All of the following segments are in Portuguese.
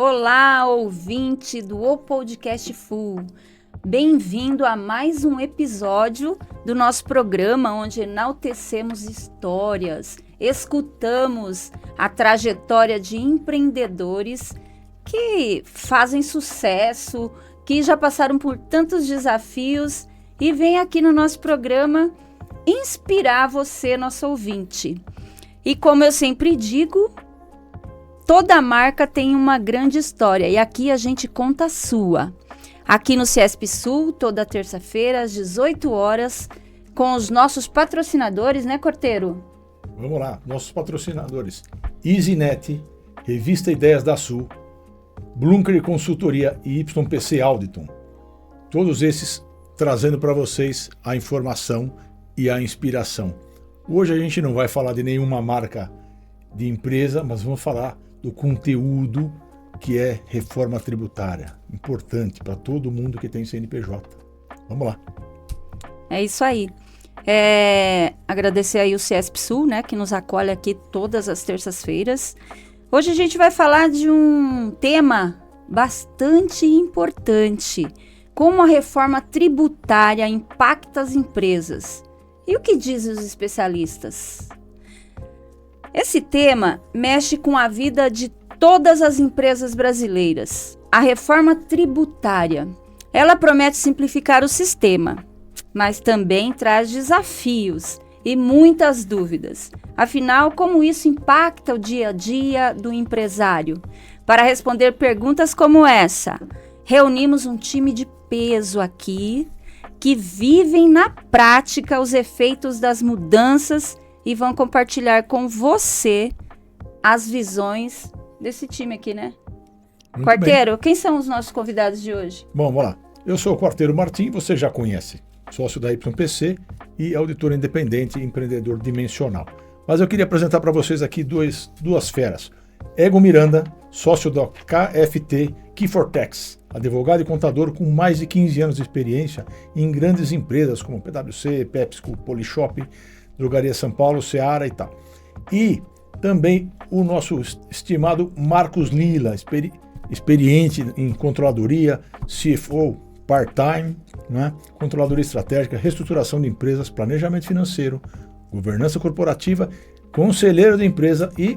Olá, ouvinte do O Podcast Full. Bem-vindo a mais um episódio do nosso programa onde enaltecemos histórias, escutamos a trajetória de empreendedores que fazem sucesso, que já passaram por tantos desafios e vêm aqui no nosso programa inspirar você, nosso ouvinte. E como eu sempre digo, toda marca tem uma grande história e aqui a gente conta a sua. Aqui no CIESP Sul, toda terça-feira, às 18 horas, com os nossos patrocinadores, né, Corteiro? Vamos lá, nossos patrocinadores. EasyNet, Revista Ideias da Sul, Blunker Consultoria e YPC Auditon. Todos esses trazendo para vocês a informação e a inspiração. Hoje a gente não vai falar de nenhuma marca de empresa, mas vamos falar do conteúdo que é reforma tributária, importante para todo mundo que tem CNPJ. Vamos lá. É isso aí. Agradecer aí o CIESP Sul, né, que nos acolhe aqui todas as terças-feiras. Hoje a gente vai falar de um tema bastante importante, como a reforma tributária impacta as empresas. E o que dizem os especialistas? Esse tema mexe com a vida de todas as empresas brasileiras. A reforma tributária, ela promete simplificar o sistema, mas também traz desafios e muitas dúvidas. Afinal, como isso impacta o dia a dia do empresário? Para responder perguntas como essa, reunimos um time de peso aqui, que vivem na prática os efeitos das mudanças e vão compartilhar com você as visões desse time aqui, né? Muito Quarteiro, bem. Quem são os nossos convidados de hoje? Bom, vamos lá. Eu sou o Quarteiro Martim, você já conhece, sócio da YPC e auditor independente e empreendedor dimensional. Mas eu queria apresentar para vocês aqui duas feras. Ego Miranda, sócio da KFT Key4Tax, advogado e contador com mais de 15 anos de experiência em grandes empresas como PwC, PepsiCo, Polishop, Drogaria São Paulo, Seara e tal. E também o nosso estimado Marcos Lila, experiente em controladoria, CFO part-time, né? Controladoria estratégica, reestruturação de empresas, planejamento financeiro, governança corporativa, conselheiro de empresa e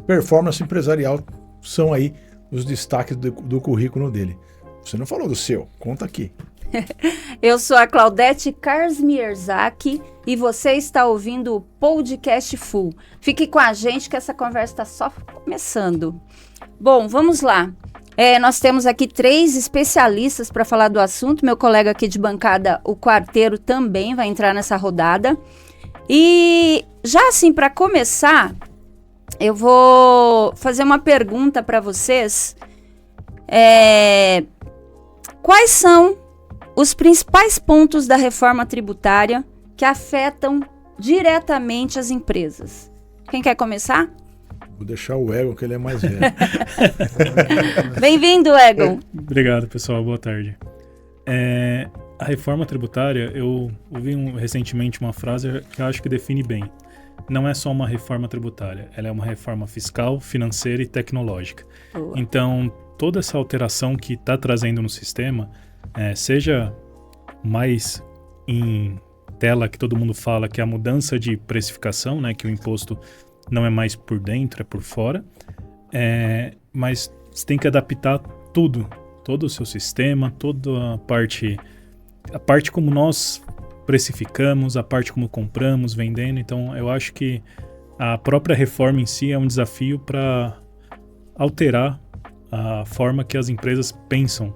performance empresarial são aí os destaques do currículo dele. Você não falou do seu, conta aqui. Eu sou a Claudete Karsmierzak e você está ouvindo o Podcast Full. Fique com a gente que essa conversa está só começando. Bom, vamos lá. Nós temos aqui 3 especialistas para falar do assunto. Meu colega aqui de bancada, o Quarteiro, também vai entrar nessa rodada. E já assim, para começar, eu vou fazer uma pergunta para vocês. Quais são os principais pontos da reforma tributária que afetam diretamente as empresas? Quem quer começar? Vou deixar o Egon, que ele é mais velho. Bem-vindo, Egon. Obrigado, pessoal. Boa tarde. A reforma tributária, eu ouvi recentemente uma frase que eu acho que define bem. Não é só uma reforma tributária, ela é uma reforma fiscal, financeira e tecnológica. Boa. Então, toda essa alteração que está trazendo no sistema, seja mais em tela que todo mundo fala, que é a mudança de precificação, né, que o imposto não é mais por dentro, é por fora, mas você tem que adaptar tudo, todo o seu sistema, toda a parte como nós precificamos, a parte como compramos, vendendo. Então, eu acho que a própria reforma em si é um desafio para alterar a forma que as empresas pensam,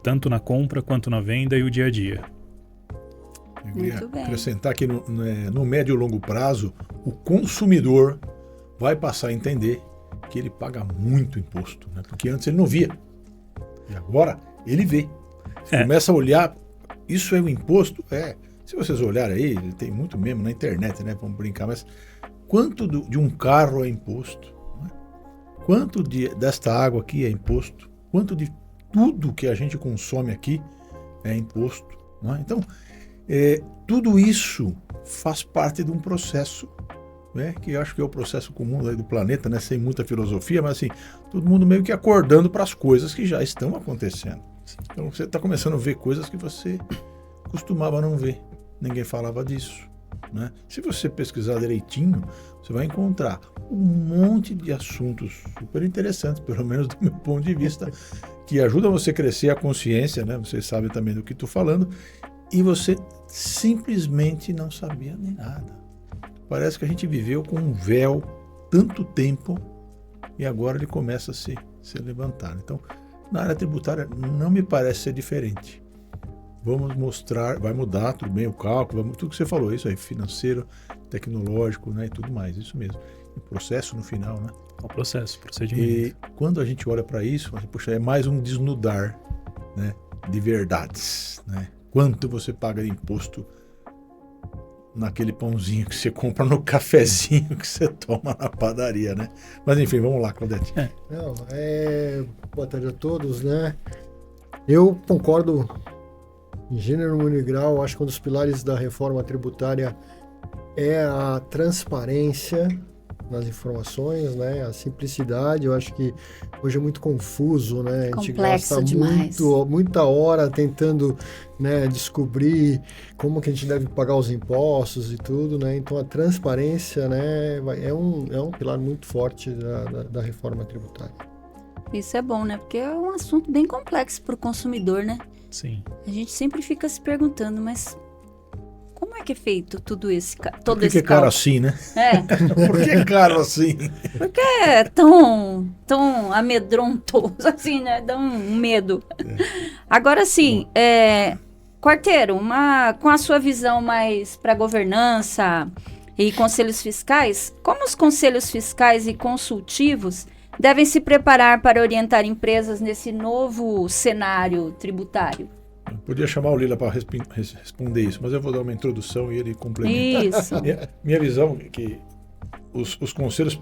tanto na compra quanto na venda e o dia a dia. Eu queria Muito bem. acrescentar que no médio e longo prazo, o consumidor vai passar a entender que ele paga muito imposto, né? Porque antes ele não via. E agora ele vê. Você começa a olhar, isso é o imposto? Se vocês olharem aí, tem muito mesmo na internet, né? Vamos brincar, mas quanto de um carro é imposto? Né? Quanto desta água aqui é imposto? Quanto de tudo que a gente consome aqui é imposto? Né? Então, tudo isso faz parte de um processo né, que eu acho que é o processo comum aí do planeta, né, sem muita filosofia, mas assim, todo mundo meio que acordando para as coisas que já estão acontecendo. Então você está começando a ver coisas que você costumava não ver. Ninguém falava disso, né? Se você pesquisar direitinho, você vai encontrar um monte de assuntos super interessantes, pelo menos do meu ponto de vista, que ajudam você a crescer a consciência, né? Vocês sabem também do que estou falando, e você simplesmente não sabia nem nada. Parece que a gente viveu com um véu tanto tempo e agora ele começa a se levantar. Então, na área tributária não me parece ser diferente. Vamos mostrar, vai mudar tudo bem o cálculo, tudo que você falou, isso aí, financeiro, tecnológico, né, e tudo mais, isso mesmo. O processo no final, né? O procedimento. E quando a gente olha para isso, puxa, é mais um desnudar, né, de verdades, né? Quanto você paga de imposto naquele pãozinho que você compra no cafezinho que você toma na padaria, né? Mas enfim, vamos lá, Claudete. Boa tarde a todos, né? Eu concordo em gênero, número e grau. Acho que um dos pilares da reforma tributária é a transparência nas informações, né? A simplicidade. Eu acho que hoje é muito confuso, né? A gente Complexo gasta demais. muita hora tentando, né, descobrir como que a gente deve pagar os impostos e tudo, né? Então a transparência, né, é um pilar muito forte da reforma tributária. Isso é bom, né? Porque é um assunto bem complexo para o consumidor, né? Sim. A gente sempre fica se perguntando, mas como é que é feito tudo esse, todo Por que esse é caro cálculo? assim, né? É, Por que é caro assim? porque é tão amedrontoso, assim, né? Dá um medo. Agora sim, Quarteiro, com a sua visão mais para governança e conselhos fiscais, como os conselhos fiscais e consultivos devem se preparar para orientar empresas nesse novo cenário tributário? Eu podia chamar o Lila para responder isso, mas eu vou dar uma introdução e ele complementa. Isso. Minha visão é que os conselhos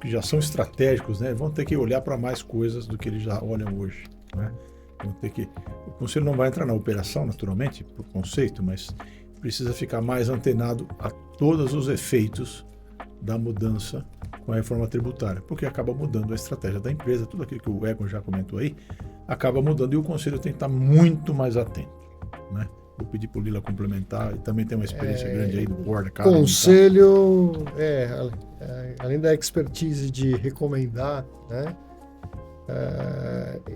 que já são estratégicos, né, vão ter que olhar para mais coisas do que eles já olham hoje, né? O conselho não vai entrar na operação, naturalmente, por conceito, mas precisa ficar mais antenado a todos os efeitos da mudança com a reforma tributária, porque acaba mudando a estratégia da empresa, tudo aquilo que o Egon já comentou aí, acaba mudando e o conselho tem que estar muito mais atento, né? Vou pedir para o Lila complementar, e também tem uma experiência grande aí do board. Conselho, além da expertise de recomendar, né,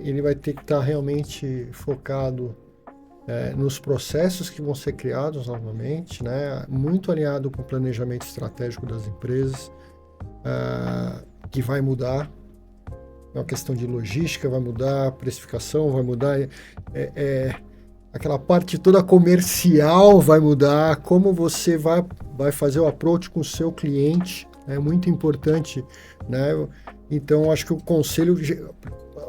ele vai ter que estar realmente focado nos processos que vão ser criados novamente, né, muito alinhado com o planejamento estratégico das empresas, que vai mudar. É uma questão de logística, vai mudar, precificação vai mudar, aquela parte toda comercial vai mudar, como você vai fazer o approach com o seu cliente, é muito importante, né? Então, acho que o conselho,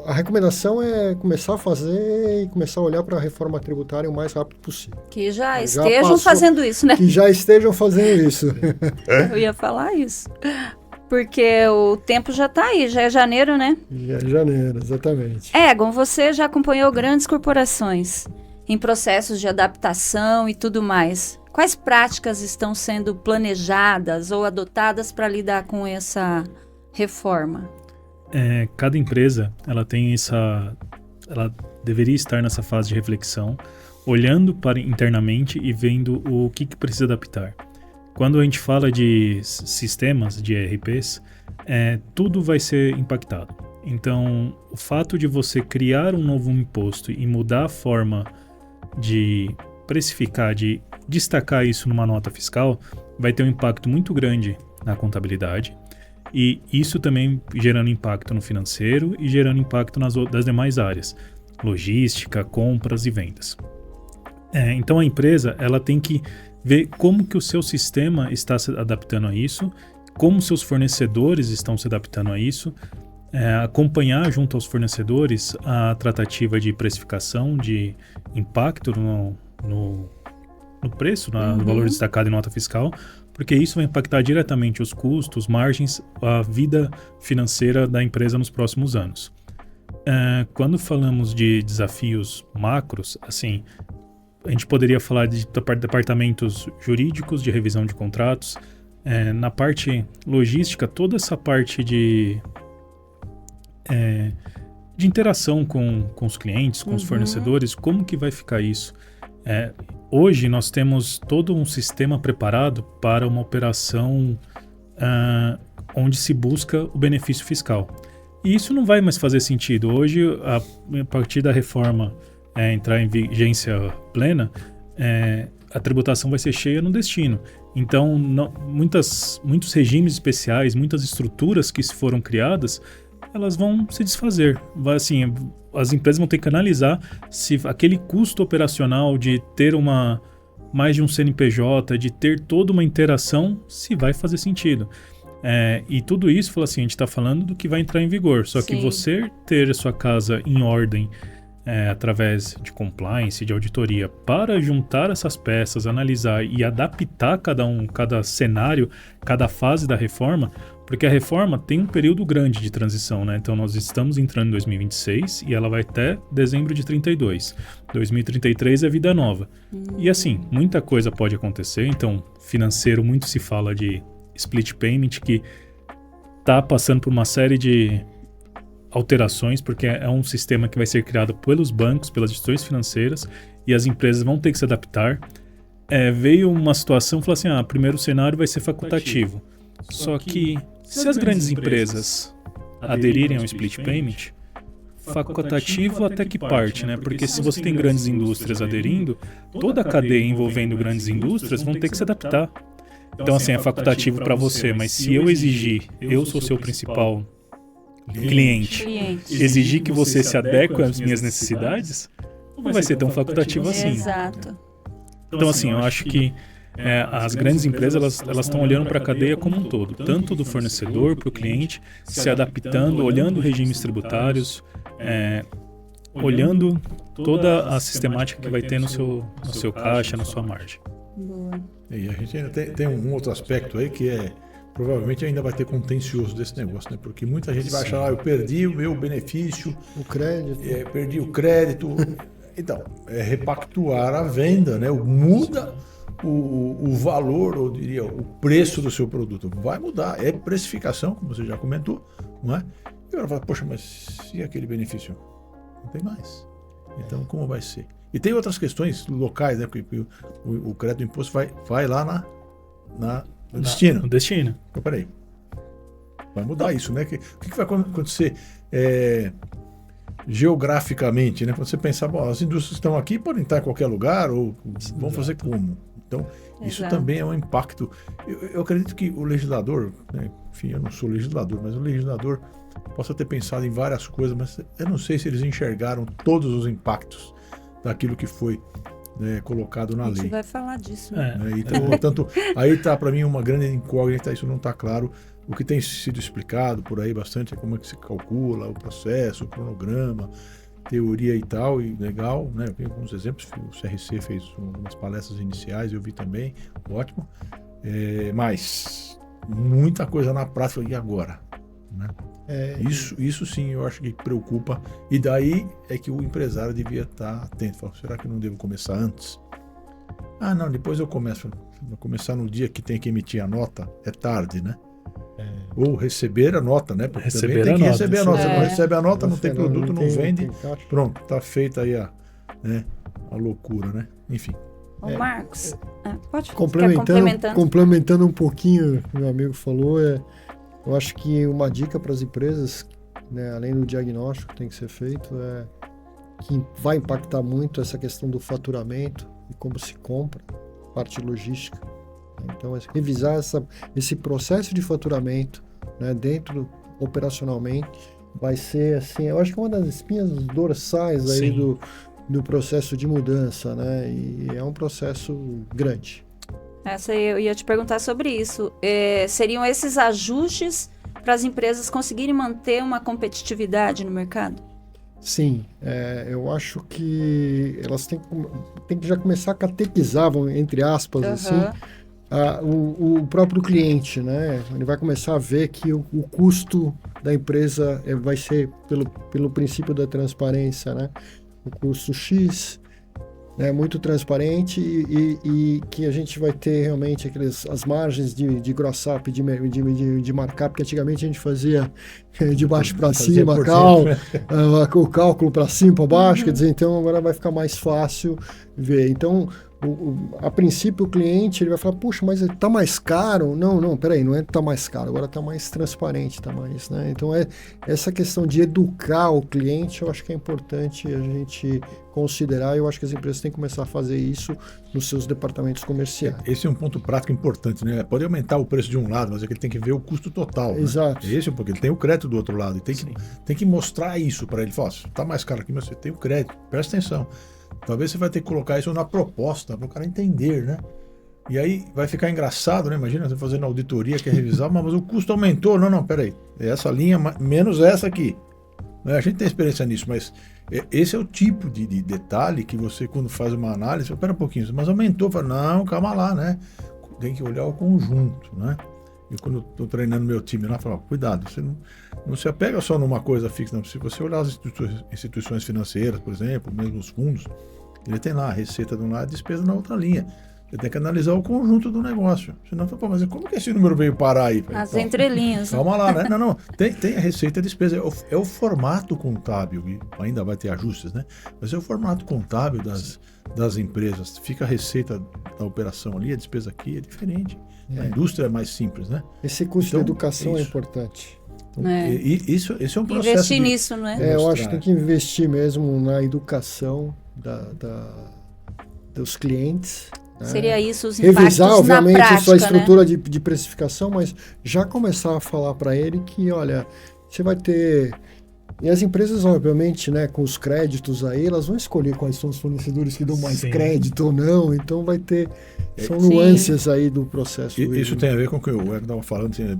a recomendação é começar a fazer e começar a olhar para a reforma tributária o mais rápido possível. Que já estejam fazendo isso, né? Que já estejam fazendo isso. Eu ia falar isso. Porque o tempo já está aí, já é janeiro, né? Já é janeiro, exatamente. Egon, você já acompanhou grandes corporações em processos de adaptação e tudo mais. Quais práticas estão sendo planejadas ou adotadas para lidar com essa reforma? Cada empresa, ela deveria estar nessa fase de reflexão, olhando para internamente e vendo o que precisa adaptar. Quando a gente fala de sistemas, de ERPs, tudo vai ser impactado. Então, o fato de você criar um novo imposto e mudar a forma de precificar, de destacar isso numa nota fiscal, vai ter um impacto muito grande na contabilidade. E isso também gerando impacto no financeiro e gerando impacto das demais áreas, logística, compras e vendas. Então a empresa ela tem que ver como que o seu sistema está se adaptando a isso, como seus fornecedores estão se adaptando a isso, acompanhar junto aos fornecedores a tratativa de precificação, de impacto no preço, no valor destacado em nota fiscal, porque isso vai impactar diretamente os custos, margens, a vida financeira da empresa nos próximos anos. Quando falamos de desafios macros, assim, a gente poderia falar de departamentos jurídicos, de revisão de contratos, Na parte logística, toda essa parte de interação com os clientes, com os fornecedores, como que vai ficar isso? Hoje nós temos todo um sistema preparado para uma operação onde se busca o benefício fiscal. E isso não vai mais fazer sentido. Hoje, a partir da reforma entrar em vigência plena, a tributação vai ser cheia no destino. Então, muitos regimes especiais, muitas estruturas que foram criadas, elas vão se desfazer. Assim, as empresas vão ter que analisar se aquele custo operacional de ter mais de um CNPJ, de ter toda uma interação, se vai fazer sentido. E tudo isso, a gente está falando do que vai entrar em vigor. Só que você ter a sua casa em ordem através de compliance, de auditoria, para juntar essas peças, analisar e adaptar cada cenário, cada fase da reforma, porque a reforma tem um período grande de transição, né? Então nós estamos entrando em 2026 e ela vai até dezembro de 32. 2033 é vida nova. E assim, muita coisa pode acontecer. Então, financeiro, muito se fala de split payment, que está passando por uma série de alterações, porque é um sistema que vai ser criado pelos bancos, pelas instituições financeiras, e as empresas vão ter que se adaptar. Veio uma situação, falou assim, primeiro cenário vai ser facultativo. Só que, se as grandes empresas aderirem ao split payment, facultativo até que parte, né? Porque se você tem grandes indústrias aderindo, toda a cadeia envolvendo grandes indústrias vão ter que se adaptar. Então, assim, é facultativo para você, mas se eu exigir, eu sou seu principal cliente, exigir que você se adeque às minhas necessidades, não vai ser tão facultativo assim. Exato. Então, assim, eu acho que as grandes empresas, elas estão olhando para a cadeia como um todo, tanto do fornecedor para o cliente, se adaptando, olhando regimes tributários, olhando toda a sistemática que vai ter no seu caixa, na sua margem. Boa. E a gente ainda tem um outro aspecto aí que provavelmente ainda vai ter contencioso desse negócio, né? Porque muita gente vai achar, eu perdi o meu benefício, o crédito, perdi o crédito. Então, repactuar a venda, né? Muda o valor, ou diria, o preço do seu produto. Vai mudar, é precificação, como você já comentou, não é? E agora fala, poxa, mas e aquele benefício? Não tem mais. Então, como vai ser? E tem outras questões locais, né? Porque o crédito do imposto vai lá no destino. No destino. Então, peraí. Vai mudar isso, né? O que vai acontecer geograficamente, né? Quando você pensar, bom, as indústrias estão aqui, podem estar em qualquer lugar, ou vão fazer como? Então, isso também é um impacto. Eu acredito que o legislador, né? Enfim, eu não sou legislador, mas o legislador possa ter pensado em várias coisas, mas eu não sei se eles enxergaram todos os impactos daquilo que foi colocado na lei. A gente vai falar disso. Então, portanto, aí está para mim uma grande incógnita, isso não está claro. O que tem sido explicado por aí bastante é como é que se calcula o processo, o cronograma, teoria e tal, e legal, né? Eu vi alguns exemplos, o CRC fez umas palestras iniciais, eu vi também, ótimo. Mas muita coisa na prática, e agora? Né? Isso sim, eu acho que preocupa, e daí é que o empresário devia estar atento. Fala, será que eu não devo começar antes? Não, depois eu começo. Vou começar no dia que tem que emitir a nota, é tarde, né? Ou receber a nota, né? Porque também tem que receber a nota. Você não recebe a nota, não tem produto, não vende. Pronto, tá feita aí a loucura, né? Enfim. Ô, Marcos, pode complementando um pouquinho o que meu amigo falou, eu acho que uma dica para as empresas, né, além do diagnóstico que tem que ser feito, que vai impactar muito essa questão do faturamento e como se compra, parte logística. Então, revisar esse processo de faturamento, né, dentro operacionalmente vai ser, assim, eu acho que uma das espinhas dorsais aí do processo de mudança, né? E é um processo grande. Eu ia te perguntar sobre isso. Seriam esses ajustes para as empresas conseguirem manter uma competitividade no mercado? Sim, eu acho que elas têm que já começar a catequizar, entre aspas, assim, o próprio cliente, né? Ele vai começar a ver que o custo da empresa vai ser pelo princípio da transparência, né? O custo X, né, muito transparente e que a gente vai ter realmente as margens de gross-up, de markup, que antigamente a gente fazia de baixo para cima, o cálculo para cima, para baixo, quer dizer, então agora vai ficar mais fácil ver. Então, a princípio o cliente ele vai falar, puxa, mas está mais caro? Não, peraí, não é que está mais caro, agora está mais transparente, está mais, né? Então essa questão de educar o cliente, eu acho que é importante a gente considerar, eu acho que as empresas têm que começar a fazer isso nos seus departamentos comerciais. Esse é um ponto prático importante, né? Pode aumentar o preço de um lado, mas é que ele tem que ver o custo total. Exato. Né? Esse, porque ele tem o crédito do outro lado, e tem que mostrar isso para ele. Fala, está mais caro aqui, mas você tem o crédito, presta atenção. Talvez você vai ter que colocar isso na proposta para o cara entender, né? E aí vai ficar engraçado, né? Imagina você fazendo auditoria, quer revisar, mas o custo aumentou. Não, peraí. É essa linha menos essa aqui. A gente tem experiência nisso, mas esse é o tipo de detalhe que você, quando faz uma análise, fala, pera um pouquinho, mas aumentou. Fala, não, calma lá, né? Tem que olhar o conjunto, né? E quando eu estou treinando meu time lá, eu falo, cuidado, você não se apega só numa coisa fixa, não. Se você olhar as instituições financeiras, por exemplo, mesmo os fundos, ele tem lá a receita de um lado e a despesa na outra linha. Você tem que analisar o conjunto do negócio. Senão, mas como que esse número veio parar aí? As entrelinhas. Calma lá, né? Não. Tem a receita e a despesa. É o formato contábil, e ainda vai ter ajustes, né? Mas é o formato contábil das empresas. Fica a receita da operação ali, a despesa aqui é diferente. A indústria é mais simples, né? Esse custo de educação é importante. Então, esse é um processo. Investir nisso, não é? Eu acho que tem que investir mesmo na educação dos clientes. Seria isso os impactos revisar, obviamente, na prática, sua estrutura, né? de precificação, mas já começar a falar para ele que, olha, você vai ter... E as empresas, obviamente, né, com os créditos aí, elas vão escolher quais são os fornecedores que dão mais crédito ou não, então vai ter... São nuances aí do processo. Isso tem a ver com o que o Eric estava falando, assim,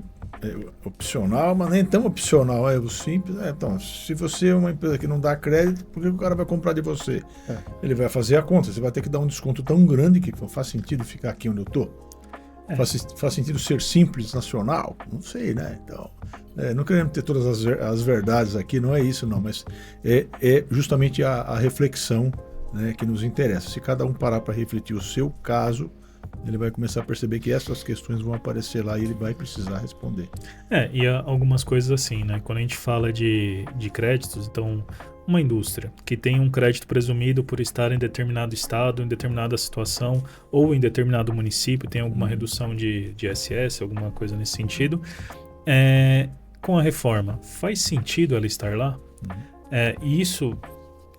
opcional, mas nem tão opcional, é o simples. Então, se você é uma empresa que não dá crédito, por que o cara vai comprar de você? Ele vai fazer a conta, você vai ter que dar um desconto tão grande que faz sentido ficar aqui onde eu estou. Faz sentido ser simples, nacional? Não sei, né? Então, não queremos ter todas as verdades aqui, não é isso não, mas é justamente a reflexão, né, que nos interessa. Se cada um parar para refletir o seu caso, ele vai começar a perceber que essas questões vão aparecer lá e ele vai precisar responder. E algumas coisas assim, né? Quando a gente fala de créditos, então, uma indústria que tem um crédito presumido por estar em determinado estado, em determinada situação, ou em determinado município, tem alguma redução de ISS, alguma coisa nesse sentido, com a reforma, faz sentido ela estar lá? E isso,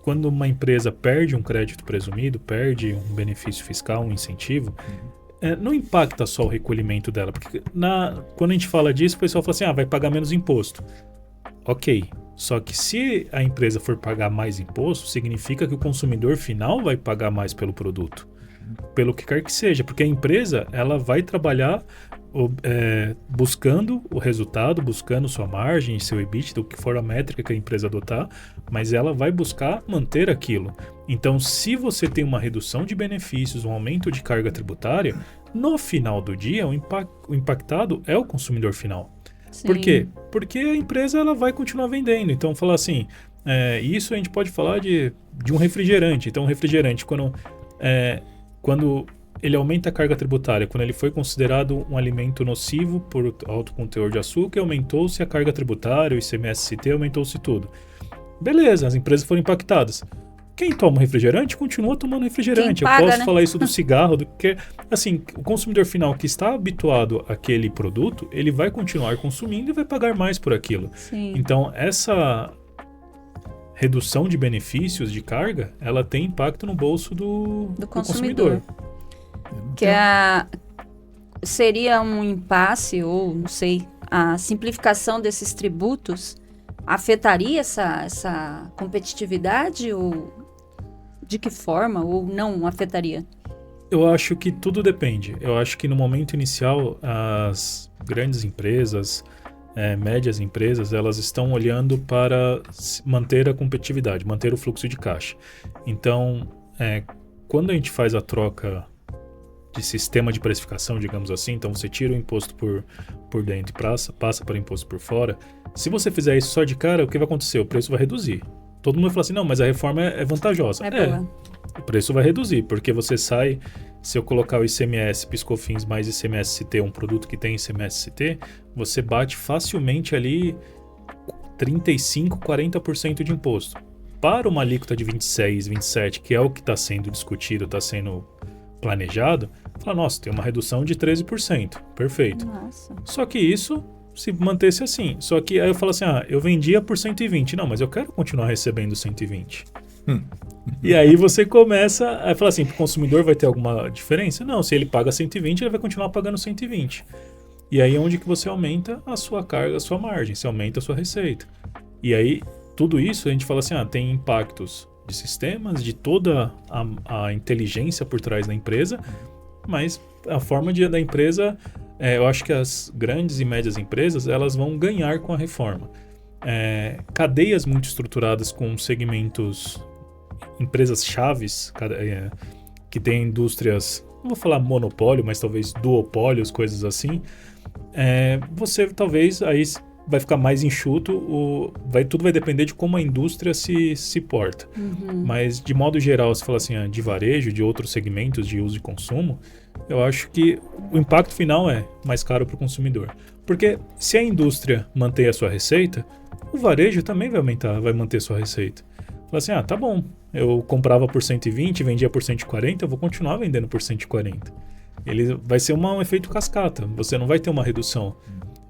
quando uma empresa perde um crédito presumido, perde um benefício fiscal, um incentivo, não impacta só o recolhimento dela, porque quando a gente fala disso, o pessoal fala assim, vai pagar menos imposto. Ok, só que se a empresa for pagar mais imposto, significa que o consumidor final vai pagar mais pelo produto, pelo que quer que seja, porque a empresa ela vai trabalhar buscando o resultado, buscando sua margem, seu EBITDA, o que for a métrica que a empresa adotar, mas ela vai buscar manter aquilo. Então, se você tem uma redução de benefícios, um aumento de carga tributária, no final do dia, o impactado é o consumidor final. Sim. Por quê? Porque a empresa ela vai continuar vendendo. Então, falar assim, isso a gente pode falar de um refrigerante. Então, um refrigerante, quando ele aumenta a carga tributária, quando ele foi considerado um alimento nocivo por alto conteúdo de açúcar, aumentou-se a carga tributária, o ICMS-ST, aumentou-se tudo. Beleza, as empresas foram impactadas. Quem toma refrigerante continua tomando refrigerante. Paga, eu posso né? falar isso do cigarro, assim, o consumidor final que está habituado àquele produto, ele vai continuar consumindo e vai pagar mais por aquilo. Sim. Então, essa redução de benefícios de carga, ela tem impacto no bolso do consumidor. Que seria um impasse, ou não sei, a simplificação desses tributos afetaria essa competitividade, ou de que forma, ou não afetaria? Eu acho que tudo depende. Eu acho que no momento inicial, as grandes empresas, médias empresas, elas estão olhando para manter a competitividade, manter o fluxo de caixa. Então, quando a gente faz a troca de sistema de precificação, digamos assim, então você tira o imposto por dentro e passa para o imposto por fora, se você fizer isso só de cara, o que vai acontecer? O preço vai reduzir. Todo mundo vai falar assim, não, mas a reforma é vantajosa. o preço vai reduzir, porque você sai, se eu colocar o ICMS, PiscoFins mais ICMS-ST, um produto que tem ICMS-ST, você bate facilmente ali 35%, 40% de imposto. Para uma alíquota de 26%, 27%, que é o que está sendo discutido, está sendo planejado, fala, nossa, tem uma redução de 13%, perfeito. Nossa. Só que isso se mantesse assim. Só que aí eu falo assim, eu vendia por 120. Não, mas eu quero continuar recebendo 120. E aí você começa a falar assim, pro consumidor vai ter alguma diferença? Não, se ele paga 120, ele vai continuar pagando 120. E aí é onde que você aumenta a sua carga, a sua margem, você aumenta a sua receita. E aí, tudo isso a gente fala assim, tem impactos de sistemas, de toda a inteligência por trás da empresa, mas a forma da empresa, eu acho que as grandes e médias empresas, elas vão ganhar com a reforma. Cadeias muito estruturadas com segmentos, empresas chaves, que tem indústrias, não vou falar monopólio, mas talvez duopólios, coisas assim, você talvez aí vai ficar mais enxuto, tudo vai depender de como a indústria se porta. Uhum. Mas, de modo geral, se fala assim, de varejo, de outros segmentos de uso e consumo, eu acho que o impacto final é mais caro para o consumidor. Porque se a indústria manter a sua receita, o varejo também vai manter a sua receita. Fala assim, tá bom, eu comprava por 120, vendia por 140, eu vou continuar vendendo por 140. Ele vai ser um efeito cascata, você não vai ter uma redução.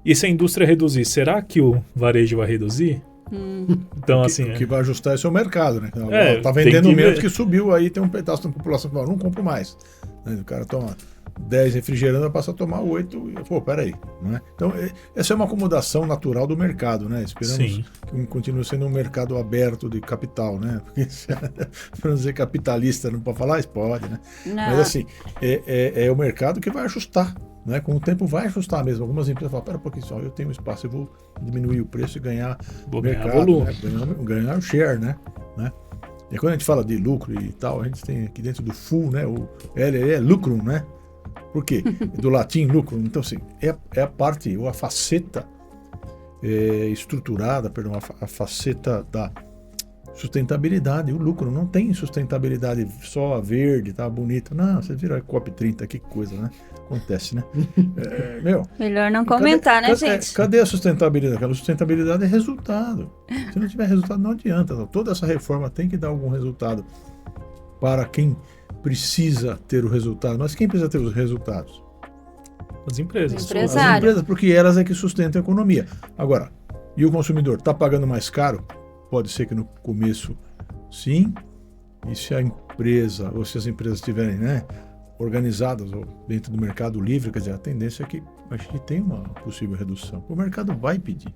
E se a indústria reduzir, será que o varejo vai reduzir? Então, assim... O que vai ajustar é o mercado, né? Tá tem vendendo que menos ver. que subiu, aí tem um pedaço da população que fala, não compro mais. O cara toma 10 refrigerantes, passa a tomar 8, e pô, peraí. Não é? Então, essa é uma acomodação natural do mercado, né? Esperamos que continue sendo um mercado aberto de capital, né? Porque, para não dizer capitalista, não pode falar, pode, né? Não. Mas assim, é o mercado que vai ajustar. Né? Com o tempo vai ajustar mesmo. Algumas empresas falam, pera um pouquinho só, eu tenho espaço, eu vou diminuir o preço e ganhar mercado, volume. né? Ganhar o share, né? E quando a gente fala de lucro e tal, a gente tem aqui dentro do full, né? O L é lucrum, né? Por quê? Do latim lucrum. Então, assim, é a parte, ou a faceta estruturada, a faceta da sustentabilidade. O lucro não tem sustentabilidade só verde, tá bonita. Não, você vira COP30, que coisa, né? Acontece, né? Melhor não comentar, né, gente? Cadê a sustentabilidade? Aquela sustentabilidade é resultado. Se não tiver resultado, não adianta. Não. Toda essa reforma tem que dar algum resultado para quem precisa ter o resultado. Mas quem precisa ter os resultados? As empresas. Empresário. As empresas, porque elas é que sustentam a economia. Agora, e o consumidor está pagando mais caro? Pode ser que no começo, sim. E se a empresa, ou se as empresas estiverem, né, organizadas ou dentro do mercado livre, quer dizer, a tendência é que a gente tem uma possível redução. O mercado vai pedir.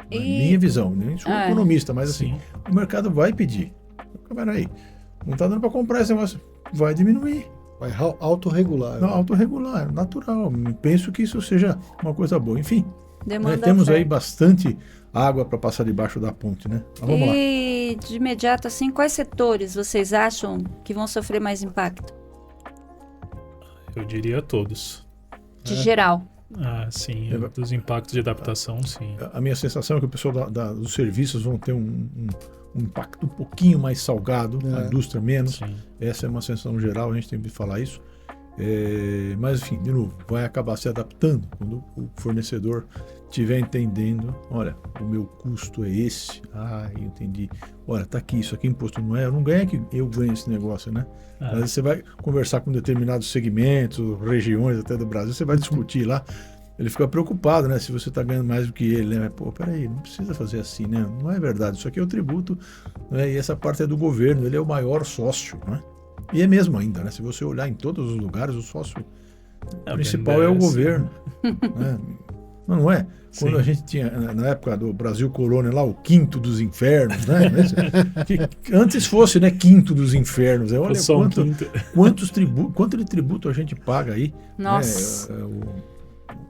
Minha visão, nem sou economista, mas assim, o mercado vai pedir. Peraí, não está dando para comprar esse negócio, vai diminuir. Vai autorregular. Não, autorregular, natural. Penso que isso seja uma coisa boa. Enfim, temos oferta. aí bastante água para passar debaixo da ponte, né? Mas vamos lá. E de imediato, assim, quais setores vocês acham que vão sofrer mais impacto? Eu diria todos. De geral. Sim, dos impactos de adaptação, sim. A minha sensação é que o pessoal dos serviços vão ter um impacto um pouquinho mais salgado, a indústria menos. Sim. Essa é uma sensação geral, a gente tem que falar isso. Mas, enfim, de novo, vai acabar se adaptando quando o fornecedor estiver entendendo, olha, o meu custo é esse, eu entendi, olha, tá aqui, isso aqui imposto não é, eu não ganho que eu ganho esse negócio, né? Mas você vai conversar com determinados segmentos, regiões até do Brasil, você vai discutir lá, ele fica preocupado, né? Se você está ganhando mais do que ele, né? Pô, peraí, não precisa fazer assim, né? Não é verdade, isso aqui é o tributo, né? E essa parte é do governo, ele é o maior sócio, né? E é mesmo ainda, né? Se você olhar em todos os lugares, o sócio principal é o governo. Né? Não é? Quando a gente tinha, na época do Brasil colônia lá, o quinto dos infernos, né? Que antes fosse, né, quinto dos infernos. Olha quanto de tributo a gente paga aí. Nossa.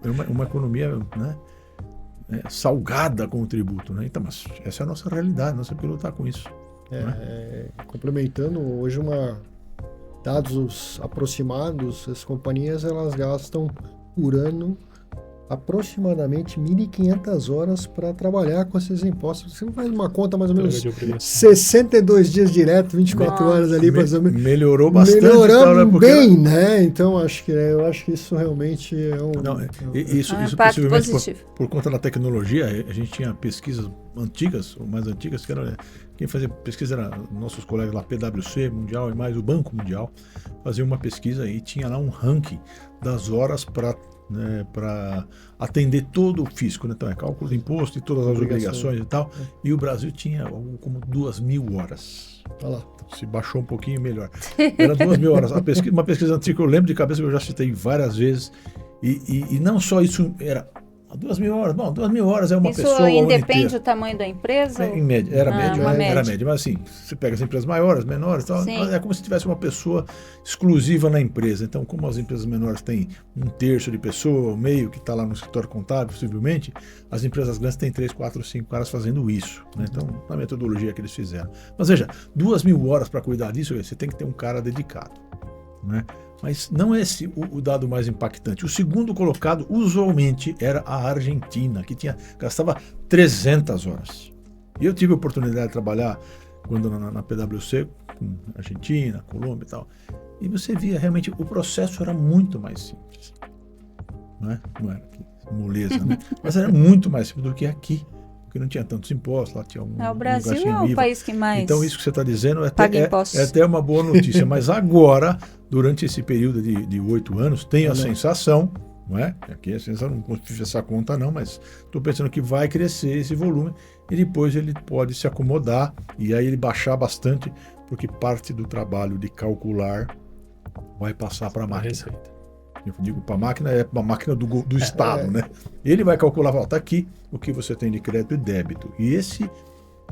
É uma economia, né, salgada com o tributo, né? Então, mas essa é a nossa realidade, nós temos que lutar com isso. Complementando, hoje dados aproximados, as companhias elas gastam por ano aproximadamente 1.500 horas para trabalhar com esses impostos. Você faz uma conta mais ou menos Entrega de obrigação. 62 dias direto, 24 horas ali. Melhorou bastante. Melhorando então, né? bem, né? Então, eu acho que isso realmente é um... Não, isso impacto possivelmente positivo. por conta da tecnologia. A gente tinha pesquisas antigas, ou mais antigas, que era... Quem fazia pesquisa era nossos colegas lá, PwC Mundial e mais o Banco Mundial, fazia uma pesquisa e tinha lá um ranking das horas para atender todo o fisco, né? Então é cálculo de imposto e todas as obrigações e tal. E o Brasil tinha algo como 2.000 horas. Olha lá. Se baixou um pouquinho, melhor. Era 2.000 horas. Uma pesquisa antiga que eu lembro de cabeça, que eu já citei várias vezes. E não só isso, era 2.000 horas. Bom, 2.000 horas é uma Isso pessoa independe do tamanho da empresa? Em média, era média, uma era média. média. Mas assim, você pega as empresas maiores, menores, tal, Sim. é como se tivesse uma pessoa exclusiva na empresa. Então, como as empresas menores têm 1/3 de pessoa, meio que está lá no escritório contábil, possivelmente, as empresas grandes têm 3, 4, 5 caras fazendo isso. Né? Então, na metodologia que eles fizeram. Mas veja, 2.000 horas para cuidar disso, você tem que ter um cara dedicado. Né? Mas não é esse o dado mais impactante. O segundo colocado, usualmente, era a Argentina, que gastava 300 horas. E eu tive a oportunidade de trabalhar quando na PwC, com Argentina, Colômbia e tal. E você via realmente, o processo era muito mais simples. Não era aqui, moleza, né? Mas era muito mais simples do que aqui. Porque não tinha tantos impostos, lá tinha O Brasil é o país que mais Então isso que você está dizendo é paga até uma boa notícia. Mas agora, durante esse período de 8 anos, tenho a sensação, não é? Aqui a sensação, não consigo essa conta não, mas estou pensando que vai crescer esse volume e depois ele pode se acomodar e aí ele baixar bastante, porque parte do trabalho de calcular vai passar para a máquina. Receita. Eu digo para a máquina, é para a máquina do Estado, né? Ele vai calcular, está aqui o que você tem de crédito e débito. E esse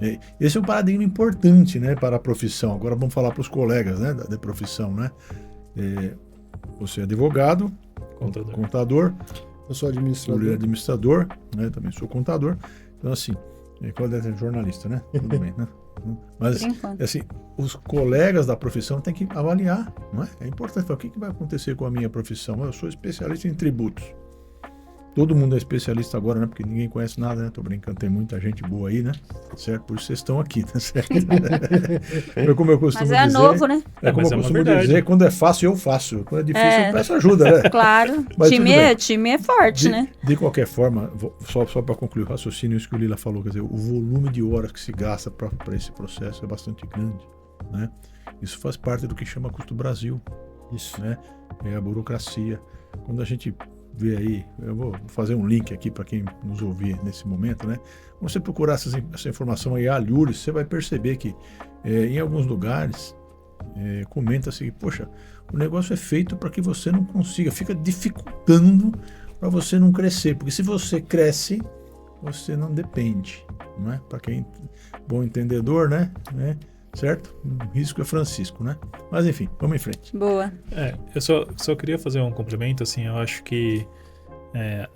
é um paradigma importante, né, para a profissão. Agora vamos falar para os colegas, né, da profissão, né? Você é advogado, contador, eu sou administrador, né? Também sou contador. Então assim, Cláudia é jornalista, né? Tudo bem, né? Mas assim, os colegas da profissão têm que avaliar, não é? É importante falar, o que vai acontecer com a minha profissão? Eu sou especialista em tributos. Todo mundo é especialista agora, né? Porque ninguém conhece nada, né? Tô brincando, tem muita gente boa aí, né? Certo? Por isso vocês estão aqui, né? Certo? Como eu costumo dizer, novo, né? Como eu costumo dizer, quando é fácil, eu faço. Quando é difícil, eu peço ajuda, né? Claro. Time é forte, né? De qualquer forma, só para concluir o raciocínio, isso que o Lila falou, quer dizer, o volume de horas que se gasta para esse processo é bastante grande, né? Isso faz parte do que chama custo Brasil. Isso. Né? É a burocracia. Quando a gente vê aí, eu vou fazer um link aqui para quem nos ouvir nesse momento, né? Quando você procurar essa informação aí, alhures, você vai perceber que em alguns lugares comenta-se que, poxa, o negócio é feito para que você não consiga, fica dificultando para você não crescer, porque se você cresce, você não depende, não é? Para quem bom entendedor, né? Certo? O risco é Francisco, né? Mas enfim, vamos em frente. Boa. Eu só queria fazer um complemento, assim, eu acho que é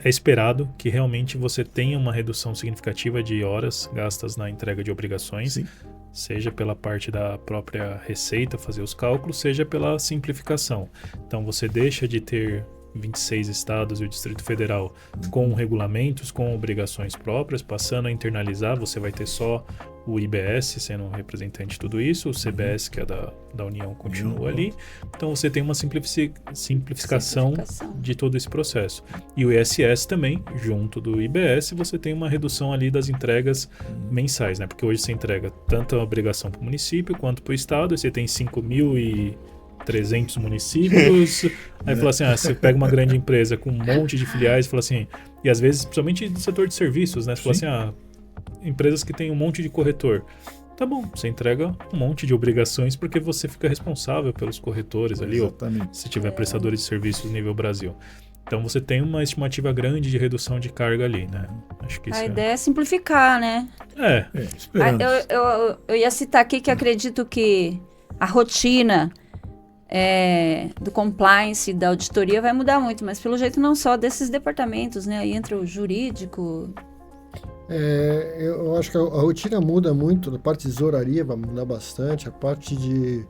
esperado que realmente você tenha uma redução significativa de horas gastas na entrega de obrigações, Sim. Seja pela parte da própria receita, fazer os cálculos, seja pela simplificação. Então você deixa de ter 26 estados e o Distrito Federal com regulamentos, com obrigações próprias, passando a internalizar, você vai ter só o IBS sendo um representante de tudo isso, o CBS, que é da União, continua ali. Então você tem uma simplificação de todo esse processo. E o ISS também, junto do IBS, você tem uma redução ali das entregas mensais, né? Porque hoje você entrega tanto a obrigação para o município quanto para o estado, e você tem 5.300 municípios, aí fala assim, você pega uma grande empresa com um monte de filiais, fala assim, e às vezes, principalmente do setor de serviços, né, você fala assim, empresas que têm um monte de corretor, tá bom, você entrega um monte de obrigações porque você fica responsável pelos corretores ali, Exatamente. ou se tiver prestadores de serviços nível Brasil. Então você tem uma estimativa grande de redução de carga ali, né? Acho que a ideia é simplificar, né? Esperamos. Eu ia citar aqui que acredito que a rotina do compliance, da auditoria vai mudar muito, mas pelo jeito não só desses departamentos, né? Aí entra o jurídico. Eu acho que a rotina muda muito, a parte de tesouraria vai mudar bastante, a parte de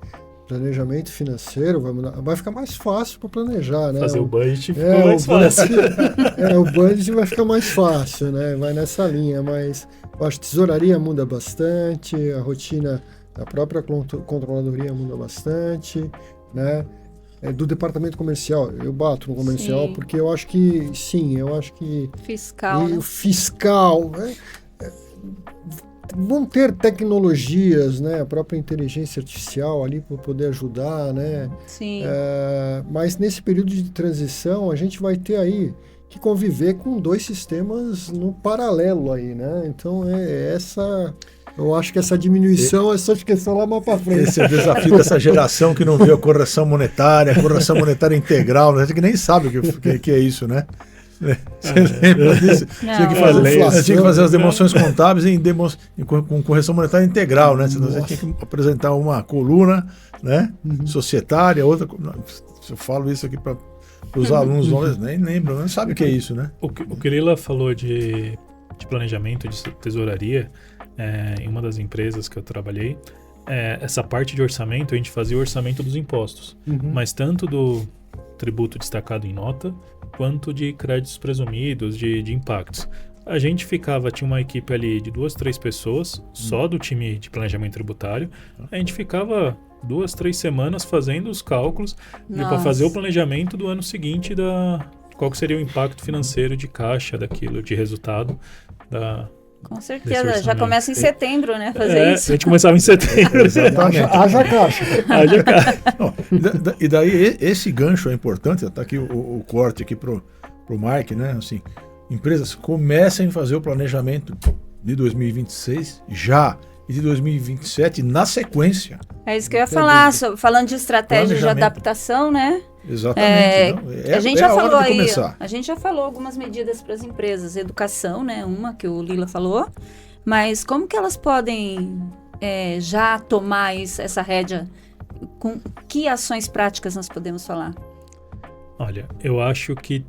planejamento financeiro vai mudar, vai ficar mais fácil para planejar, né? Fazer o budget ficou mais fácil. O budget vai ficar mais fácil, né? Vai nessa linha, mas eu acho que a tesouraria muda bastante, a rotina da própria controladoria muda bastante, né? Do departamento comercial, eu bato no comercial, sim, porque eu acho que, fiscal, né? O fiscal, né? Vão ter tecnologias, né? A própria inteligência artificial ali para poder ajudar, né? Sim. Mas nesse período de transição, a gente vai ter aí que conviver com 2 sistemas no paralelo aí, né? Então, eu acho que essa diminuição é só de questão lá mais para frente. Esse é o desafio dessa geração que não vê a correção monetária integral, né? Que nem sabe o que é isso, né? Você lembra disso? Tinha que fazer as demonstrações contábeis com correção monetária integral, né? Senão você tinha que apresentar uma coluna, né? Societária, outra. Eu falo isso aqui para os alunos novos, nem lembram, não sabem o que é isso, né? O que Lila falou de planejamento, de tesouraria, em uma das empresas que eu trabalhei, essa parte de orçamento, a gente fazia o orçamento dos impostos, mas tanto do tributo destacado em nota, quanto de créditos presumidos, de impactos. A gente tinha uma equipe ali de 2, 3 pessoas, só do time de planejamento tributário. A gente ficava 2, 3 semanas fazendo os cálculos para fazer o planejamento do ano seguinte qual que seria o impacto financeiro de caixa daquilo, de resultado Com certeza, já começa em setembro, né? Fazer isso. A gente começava em setembro. Exatamente. Haja caixa. Não, e daí esse gancho é importante, está aqui o corte aqui pro Mark, né? Assim, empresas comecem a fazer o planejamento de 2026 já e de 2027 na sequência. É isso que eu ia falar, falando de estratégia de adaptação, né? Exatamente. A gente já falou aí, a gente já falou algumas medidas para as empresas, educação, né? Uma que o Lila falou, mas como que elas podem já tomar essa rédea? Com que ações práticas nós podemos falar? Olha, eu acho que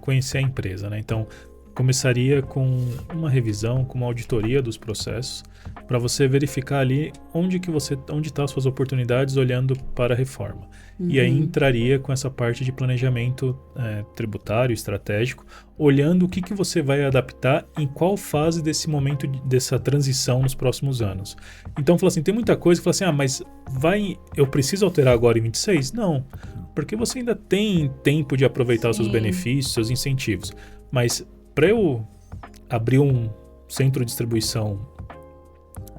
conhecer a empresa, né? Então, começaria com uma revisão, com uma auditoria dos processos, para você verificar ali onde estão as suas oportunidades olhando para a reforma. E aí entraria com essa parte de planejamento tributário, estratégico, olhando o que você vai adaptar em qual fase desse momento, dessa transição nos próximos anos. Então, fala assim, tem muita coisa que fala assim, mas eu preciso alterar agora em 26? Não, porque você ainda tem tempo de aproveitar os seus benefícios, seus incentivos. Mas para eu abrir um centro de distribuição,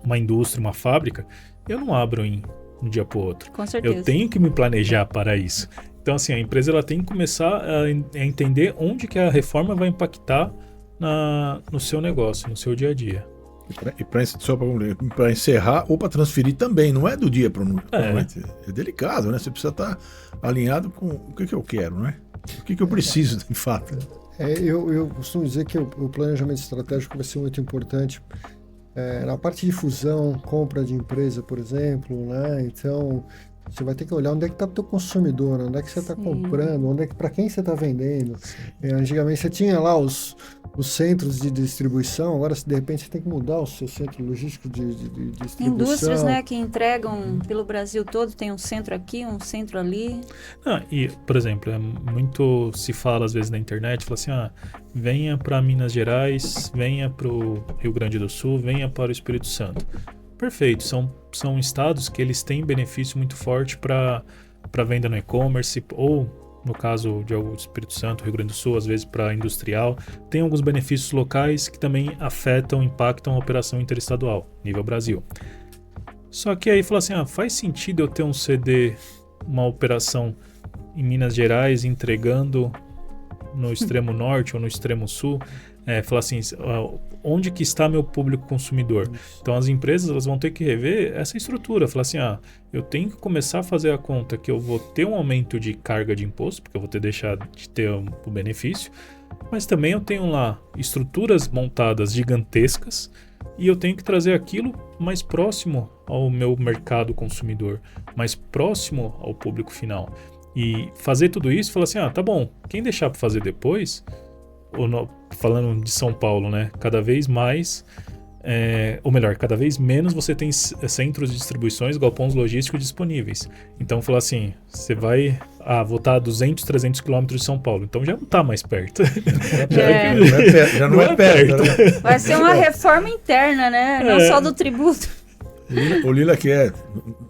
uma indústria, uma fábrica, eu não abro de um dia para o outro. Com certeza. Eu tenho que me planejar para isso. Então, assim, a empresa ela tem que começar a entender onde que a reforma vai impactar no seu negócio, no seu dia a dia. E para encerrar ou para transferir também, não é do dia para o noite. É delicado, né? Você precisa estar alinhado com o que eu quero, né? O que eu preciso, de fato. Eu costumo dizer que o planejamento estratégico vai ser muito importante na parte de fusão, compra de empresa, por exemplo, né? Então, você vai ter que olhar onde é que está o teu consumidor, onde é que você está comprando, para quem você está vendendo. Antigamente você tinha lá os centros de distribuição, agora de repente você tem que mudar o seu centro logístico de distribuição. Indústrias, né, que entregam pelo Brasil todo, tem um centro aqui, um centro ali. E, por exemplo, muito se fala às vezes na internet, fala assim, venha para Minas Gerais, venha para o Rio Grande do Sul, venha para o Espírito Santo. Perfeito, são estados que eles têm benefício muito forte para venda no e-commerce, ou no caso de Espírito Santo, Rio Grande do Sul, às vezes para industrial. Tem alguns benefícios locais que também impactam a operação interestadual, nível Brasil. Só que aí fala assim, faz sentido eu ter um CD, uma operação em Minas Gerais entregando no extremo norte ou no extremo sul? Falar assim, onde que está meu público consumidor? Então as empresas elas vão ter que rever essa estrutura, falar assim, eu tenho que começar a fazer a conta que eu vou ter um aumento de carga de imposto, porque eu vou deixar de ter o benefício, mas também eu tenho lá estruturas montadas gigantescas e eu tenho que trazer aquilo mais próximo ao meu mercado consumidor, mais próximo ao público final. E fazer tudo isso, falar assim, tá bom, quem deixar para fazer depois, falando de São Paulo, né? Cada vez mais ou melhor, cada vez menos você tem centros de distribuições, galpões logísticos disponíveis. Então, falar assim, você vai... vou estar a 200, 300 quilômetros de São Paulo. Então, já não está mais perto. Já não é perto. Né? Vai ser uma reforma interna, né? Não só do tributo. O Lila que é,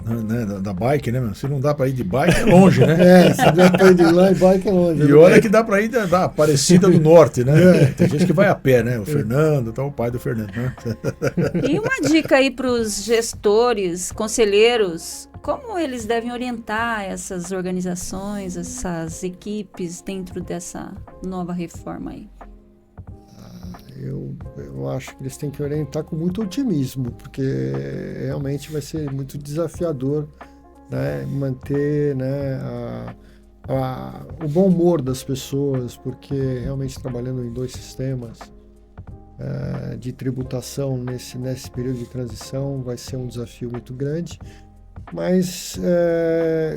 né, da bike, né, mano? Se não dá pra ir de bike, é longe, né? Se dá pra ir de lá, bike é longe. E olha que dá pra ir da Aparecida do Norte, né? Tem gente que vai a pé, né? O Fernando, tá o pai do Fernando, né? E uma dica aí para os gestores, conselheiros, como eles devem orientar essas organizações, essas equipes dentro dessa nova reforma aí? Eu acho que eles têm que orientar com muito otimismo, porque realmente vai ser muito desafiador, né, manter, né, o bom humor das pessoas, porque realmente trabalhando em 2 sistemas de tributação nesse período de transição vai ser um desafio muito grande. Mas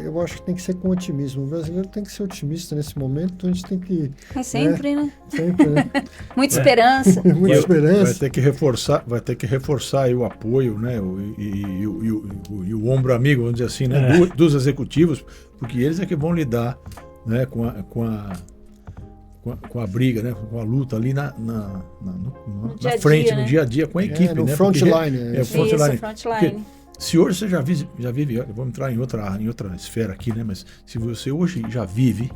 eu acho que tem que ser com otimismo. O brasileiro tem que ser otimista nesse momento, então a gente tem que... É sempre, né? Sempre, né? Muita esperança. Muita esperança. Vai ter que reforçar aí o apoio, né? E o ombro amigo, vamos dizer assim, né? Dos executivos, porque eles é que vão lidar, né? Com a briga, né? Com a luta ali na frente, no dia a dia com a equipe. No né? frontline. Frontline. Se hoje você já vive, vamos entrar em outra esfera aqui, né? Mas se você hoje já vive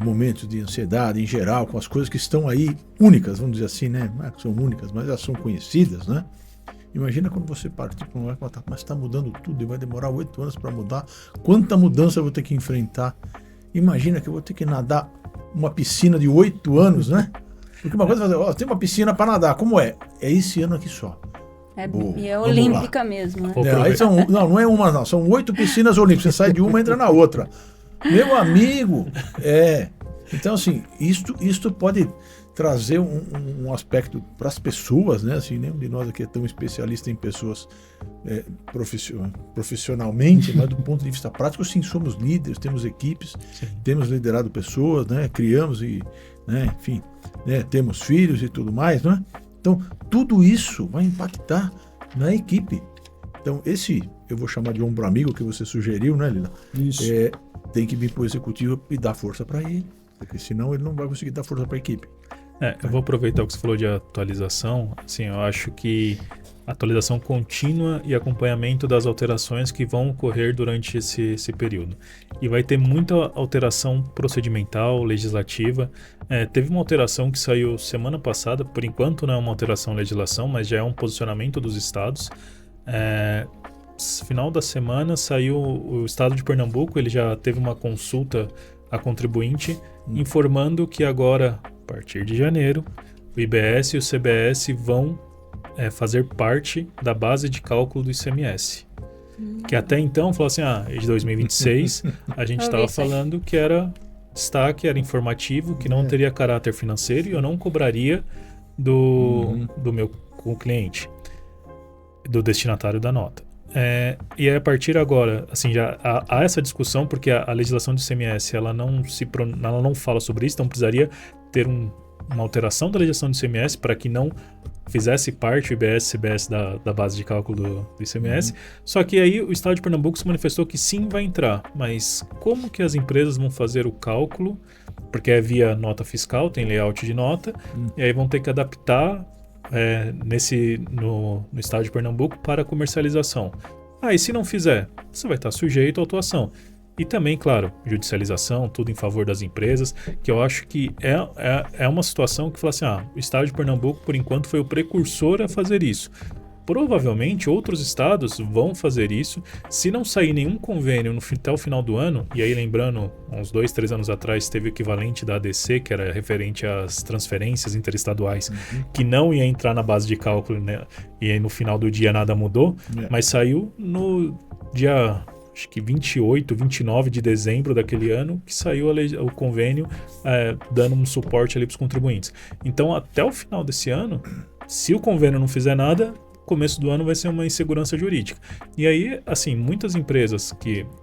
momentos de ansiedade em geral, com as coisas que estão aí únicas, vamos dizer assim, né? Não é que são únicas, mas elas são conhecidas, né? Imagina quando você partir para um lugar, mas está mudando tudo e vai demorar 8 anos para mudar. Quanta mudança eu vou ter que enfrentar? Imagina que eu vou ter que nadar uma piscina de 8 anos, né? Porque uma coisa é fazer, tem uma piscina para nadar, como é? É esse ano aqui só. E é olímpica mesmo, né? Aí não é uma, não. São 8 piscinas olímpicas. Você sai de uma e entra na outra. Meu amigo, Então, assim, isto pode trazer um aspecto para as pessoas, né? Assim, nenhum de nós aqui é tão especialista em pessoas profissionalmente, mas do ponto de vista prático, sim, somos líderes, temos equipes, temos liderado pessoas, né? Criamos e, né? Enfim, né? Temos filhos e tudo mais, né? Então, tudo isso vai impactar na equipe. Então, eu vou chamar de ombro amigo que você sugeriu, né, Lila? Isso. Tem que vir para o executivo e dar força para ele, porque senão ele não vai conseguir dar força para a equipe. Eu vou aproveitar o que você falou de atualização. Assim, eu acho que atualização contínua e acompanhamento das alterações que vão ocorrer durante esse período. E vai ter muita alteração procedimental, legislativa. Teve uma alteração que saiu semana passada, por enquanto não é uma alteração legislação, mas já é um posicionamento dos estados. Final da semana saiu o estado de Pernambuco, ele já teve uma consulta a contribuinte, informando que agora, a partir de janeiro, o IBS e o CBS vão fazer parte da base de cálculo do ICMS. Que até então, falou assim, de 2026, a gente estava falando que era destaque, era informativo, que não teria caráter financeiro e eu não cobraria do meu cliente, do destinatário da nota. E a partir agora, assim, já há essa discussão, porque a legislação do ICMS ela não fala sobre isso, então precisaria ter uma alteração da legislação do ICMS para que não fizesse parte o IBS e CBS da base de cálculo do ICMS. Só que aí o Estado de Pernambuco se manifestou que sim, vai entrar. Mas como que as empresas vão fazer o cálculo? Porque é via nota fiscal, tem layout de nota, e aí vão ter que adaptar no Estado de Pernambuco para comercialização. E se não fizer, você vai estar sujeito à autuação. E também, claro, judicialização, tudo em favor das empresas, que eu acho que é uma situação que fala assim, o Estado de Pernambuco, por enquanto, foi o precursor a fazer isso. Provavelmente, outros estados vão fazer isso. Se não sair nenhum convênio até o final do ano, e aí lembrando, uns 2, 3 anos atrás, teve o equivalente da ADC, que era referente às transferências interestaduais, que não ia entrar na base de cálculo, né? E aí no final do dia nada mudou, mas saiu no dia... acho que 28, 29 de dezembro daquele ano, que saiu o convênio dando um suporte ali para os contribuintes. Então, até o final desse ano, se o convênio não fizer nada, começo do ano vai ser uma insegurança jurídica. E aí, assim, muitas empresas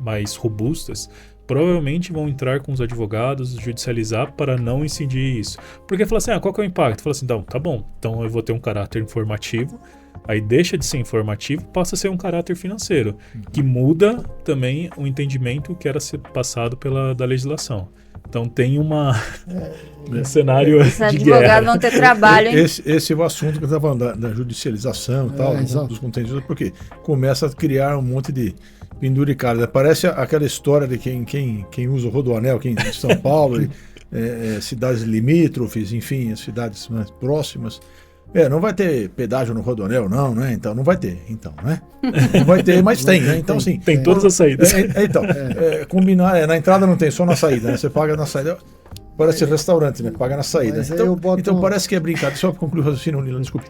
mais robustas provavelmente vão entrar com os advogados, judicializar para não incidir isso. Porque fala assim, qual que é o impacto? Fala assim, então, tá bom, então eu vou ter um caráter informativo, Aí deixa de ser informativo, passa a ser um caráter financeiro, que muda também o entendimento que era ser passado da legislação. Então tem um cenário Os de advogados guerra. vão ter trabalho, hein? Esse é o assunto que eu estava falando, da judicialização e tal, exato. dos conteúdos, porque começa a criar um monte de penduricalhos. Parece aquela história de quem usa o Rodoanel, quem de São Paulo, cidades limítrofes, enfim, as cidades mais próximas. Não vai ter pedágio no Rodoanel, não, né? Então, não vai ter, né? Não vai ter, mas tem, né? Então, sim. Tem todas as saídas. Combinar, na entrada não tem, só na saída, né? Você paga na saída. Parece restaurante, né? Paga na saída. Mas aí eu boto Então parece que é brincadeira. Só para concluir o raciocínio, Nilo, desculpe.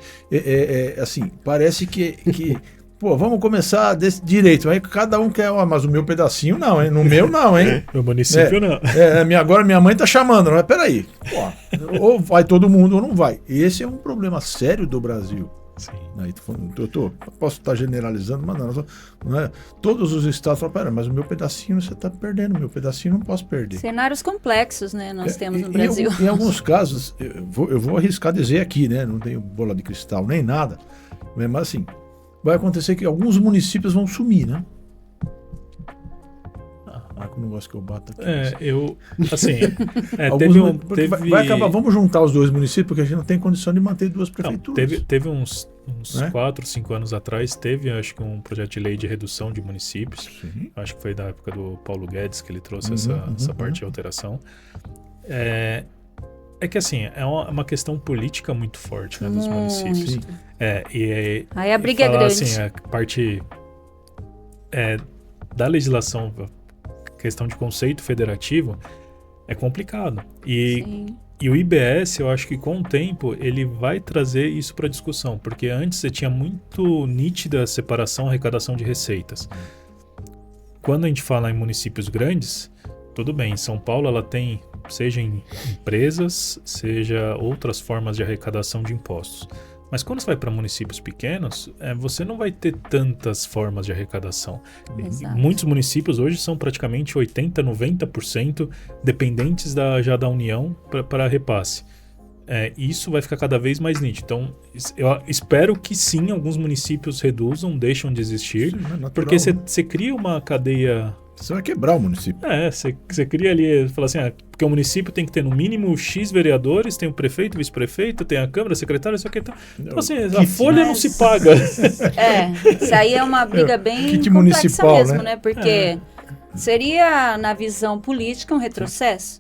Assim, parece que pô, vamos começar desse direito. Aí cada um quer, mas o meu pedacinho não, hein? No meu não, hein? No município não. Agora minha mãe tá chamando, mas peraí. Pô, ou vai todo mundo ou não vai. Esse é um problema sério do Brasil. Sim. Aí, eu posso estar generalizando, mas não é. Todos os estados falam, pera, mas o meu pedacinho você está perdendo, meu pedacinho não posso perder. Cenários complexos, né? Nós temos no Brasil. Em alguns casos, eu vou arriscar dizer aqui, né? Não tenho bola de cristal nem nada, mas assim, vai acontecer que alguns municípios vão sumir, né? O negócio que eu bato aqui. Vai acabar, vamos juntar os dois municípios, porque a gente não tem condição de manter duas prefeituras. Não, teve uns 4, 5 anos atrás, acho que um projeto de lei de redução de municípios. Sim. Acho que foi da época do Paulo Guedes que ele trouxe essa parte de alteração. É que assim, é uma questão política muito forte, né, dos municípios. Aí a briga é grande. Assim, a parte da legislação, questão de conceito federativo, é complicado. E o IBS, eu acho que com o tempo, ele vai trazer isso para discussão, porque antes você tinha muito nítida a separação, arrecadação de receitas. Quando a gente fala em municípios grandes, tudo bem, em São Paulo ela tem, seja em empresas, seja outras formas de arrecadação de impostos. Mas quando você vai para municípios pequenos, você não vai ter tantas formas de arrecadação. Exato. Muitos municípios hoje são praticamente 80%, 90% dependentes já da União para repasse. Isso vai ficar cada vez mais nítido. Então, eu espero que sim, alguns municípios reduzam, deixam de existir, porque você cria uma cadeia... Você vai quebrar o município. Você cria ali, fala assim, porque o município tem que ter no mínimo X vereadores, tem o prefeito, o vice-prefeito, tem a Câmara, a secretária, isso aqui. Então assim, a folha não se paga. Isso aí é uma briga bem Kit complexa municipal, mesmo, né? Porque seria, na visão política, um retrocesso.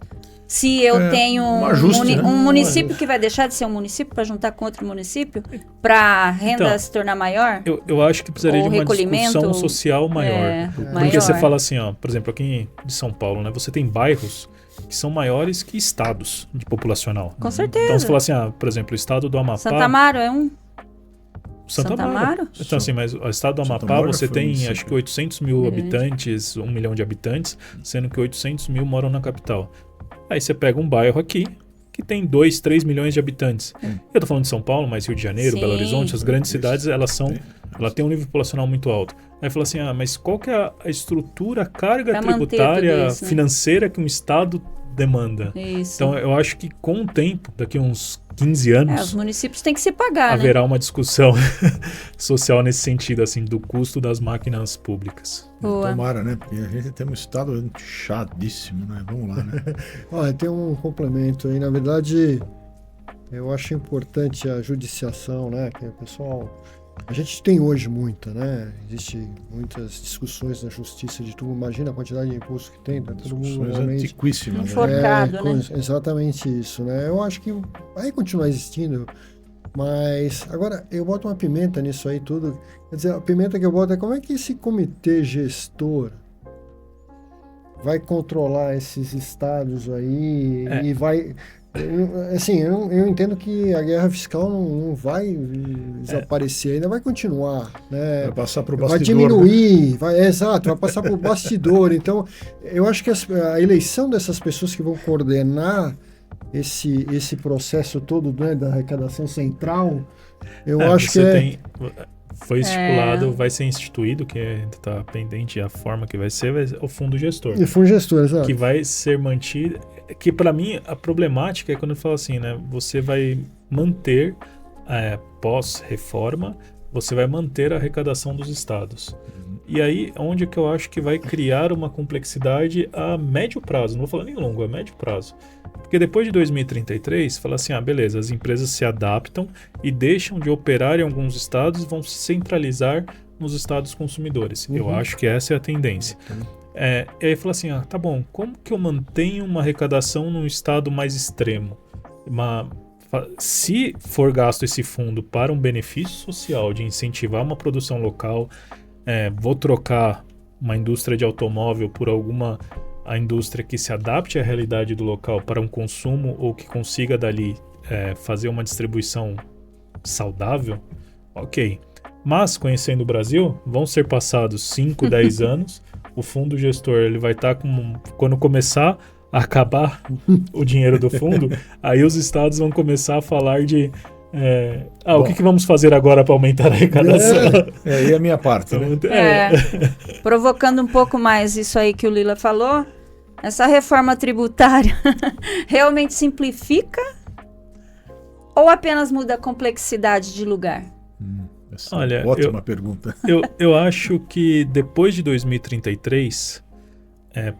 Se eu tenho um município que vai deixar de ser um município para juntar com outro município, para a renda se tornar maior? Eu acho que precisaria de uma discussão social maior. Porque você fala assim, por exemplo, aqui de São Paulo, né, você tem bairros que são maiores que estados de populacional. Com certeza. Então você fala assim, por exemplo, o estado do Amapá... Santa Amaro é um... Santa Amaro? Então assim, mas o estado do Amapá você tem acho que 800 mil habitantes, 1 milhão de habitantes, sendo que 800 mil moram na capital. Aí você pega um bairro aqui que tem 2, 3 milhões de habitantes. Eu tô falando de São Paulo, mas Rio de Janeiro, Belo Horizonte, as grandes cidades, ela tem um nível populacional muito alto. Aí fala assim, mas qual que é a estrutura, a carga tributária financeira que um estado demanda? Isso. Então eu acho que com o tempo, daqui a uns 15 anos... os municípios têm que se pagar, haverá uma discussão social nesse sentido, assim, do custo das máquinas públicas. Boa. Tomara, né? Porque a gente tem um estado chatíssimo, né? Vamos lá, né? Olha, tem um complemento aí. Na verdade, eu acho importante a judiciação, né? Que o pessoal... A gente tem hoje muita, né? Existem muitas discussões na justiça de tudo. Imagina a quantidade de imposto que tem. Tá todo mundo realmente antiquíssimas. Enforcado, né? Exatamente isso, né? Eu acho que vai continuar existindo, mas agora eu boto uma pimenta nisso aí tudo. Quer dizer, a pimenta que eu boto é como é que esse comitê gestor vai controlar esses estados aí e vai... Assim, eu entendo que a guerra fiscal não vai desaparecer, ainda vai continuar, né? Vai passar para o bastidor. Vai diminuir, né? Vai passar para o bastidor. Então, eu acho que a eleição dessas pessoas que vão coordenar esse processo todo, né, da arrecadação central, eu acho que foi estipulado, vai ser instituído, que ainda está pendente a forma que vai ser o fundo gestor. E fundo gestor, exato. Que vai ser mantido. Que para mim a problemática é quando eu falo assim, né? Você vai manter pós-reforma, você vai manter a arrecadação dos estados. E aí, onde que eu acho que vai criar uma complexidade a médio prazo, não vou falar nem longo, a médio prazo. Porque depois de 2033, fala assim, beleza, as empresas se adaptam e deixam de operar em alguns estados e vão se centralizar nos estados consumidores. Eu acho que essa é a tendência. E aí fala assim, tá bom, como que eu mantenho uma arrecadação num estado mais extremo? Se for gasto esse fundo para um benefício social de incentivar uma produção local, vou trocar uma indústria de automóvel por a indústria que se adapte à realidade do local para um consumo ou que consiga dali fazer uma distribuição saudável, ok. Mas, conhecendo o Brasil, vão ser passados 5, 10 anos, o fundo gestor ele vai estar quando começar a acabar o dinheiro do fundo, aí os estados vão começar a falar de o que vamos fazer agora para aumentar a arrecadação? E a minha parte, né? Provocando um pouco mais isso aí que o Lila falou, essa reforma tributária realmente simplifica ou apenas muda a complexidade de lugar? Olha, ótima pergunta. Eu acho que depois de 2033,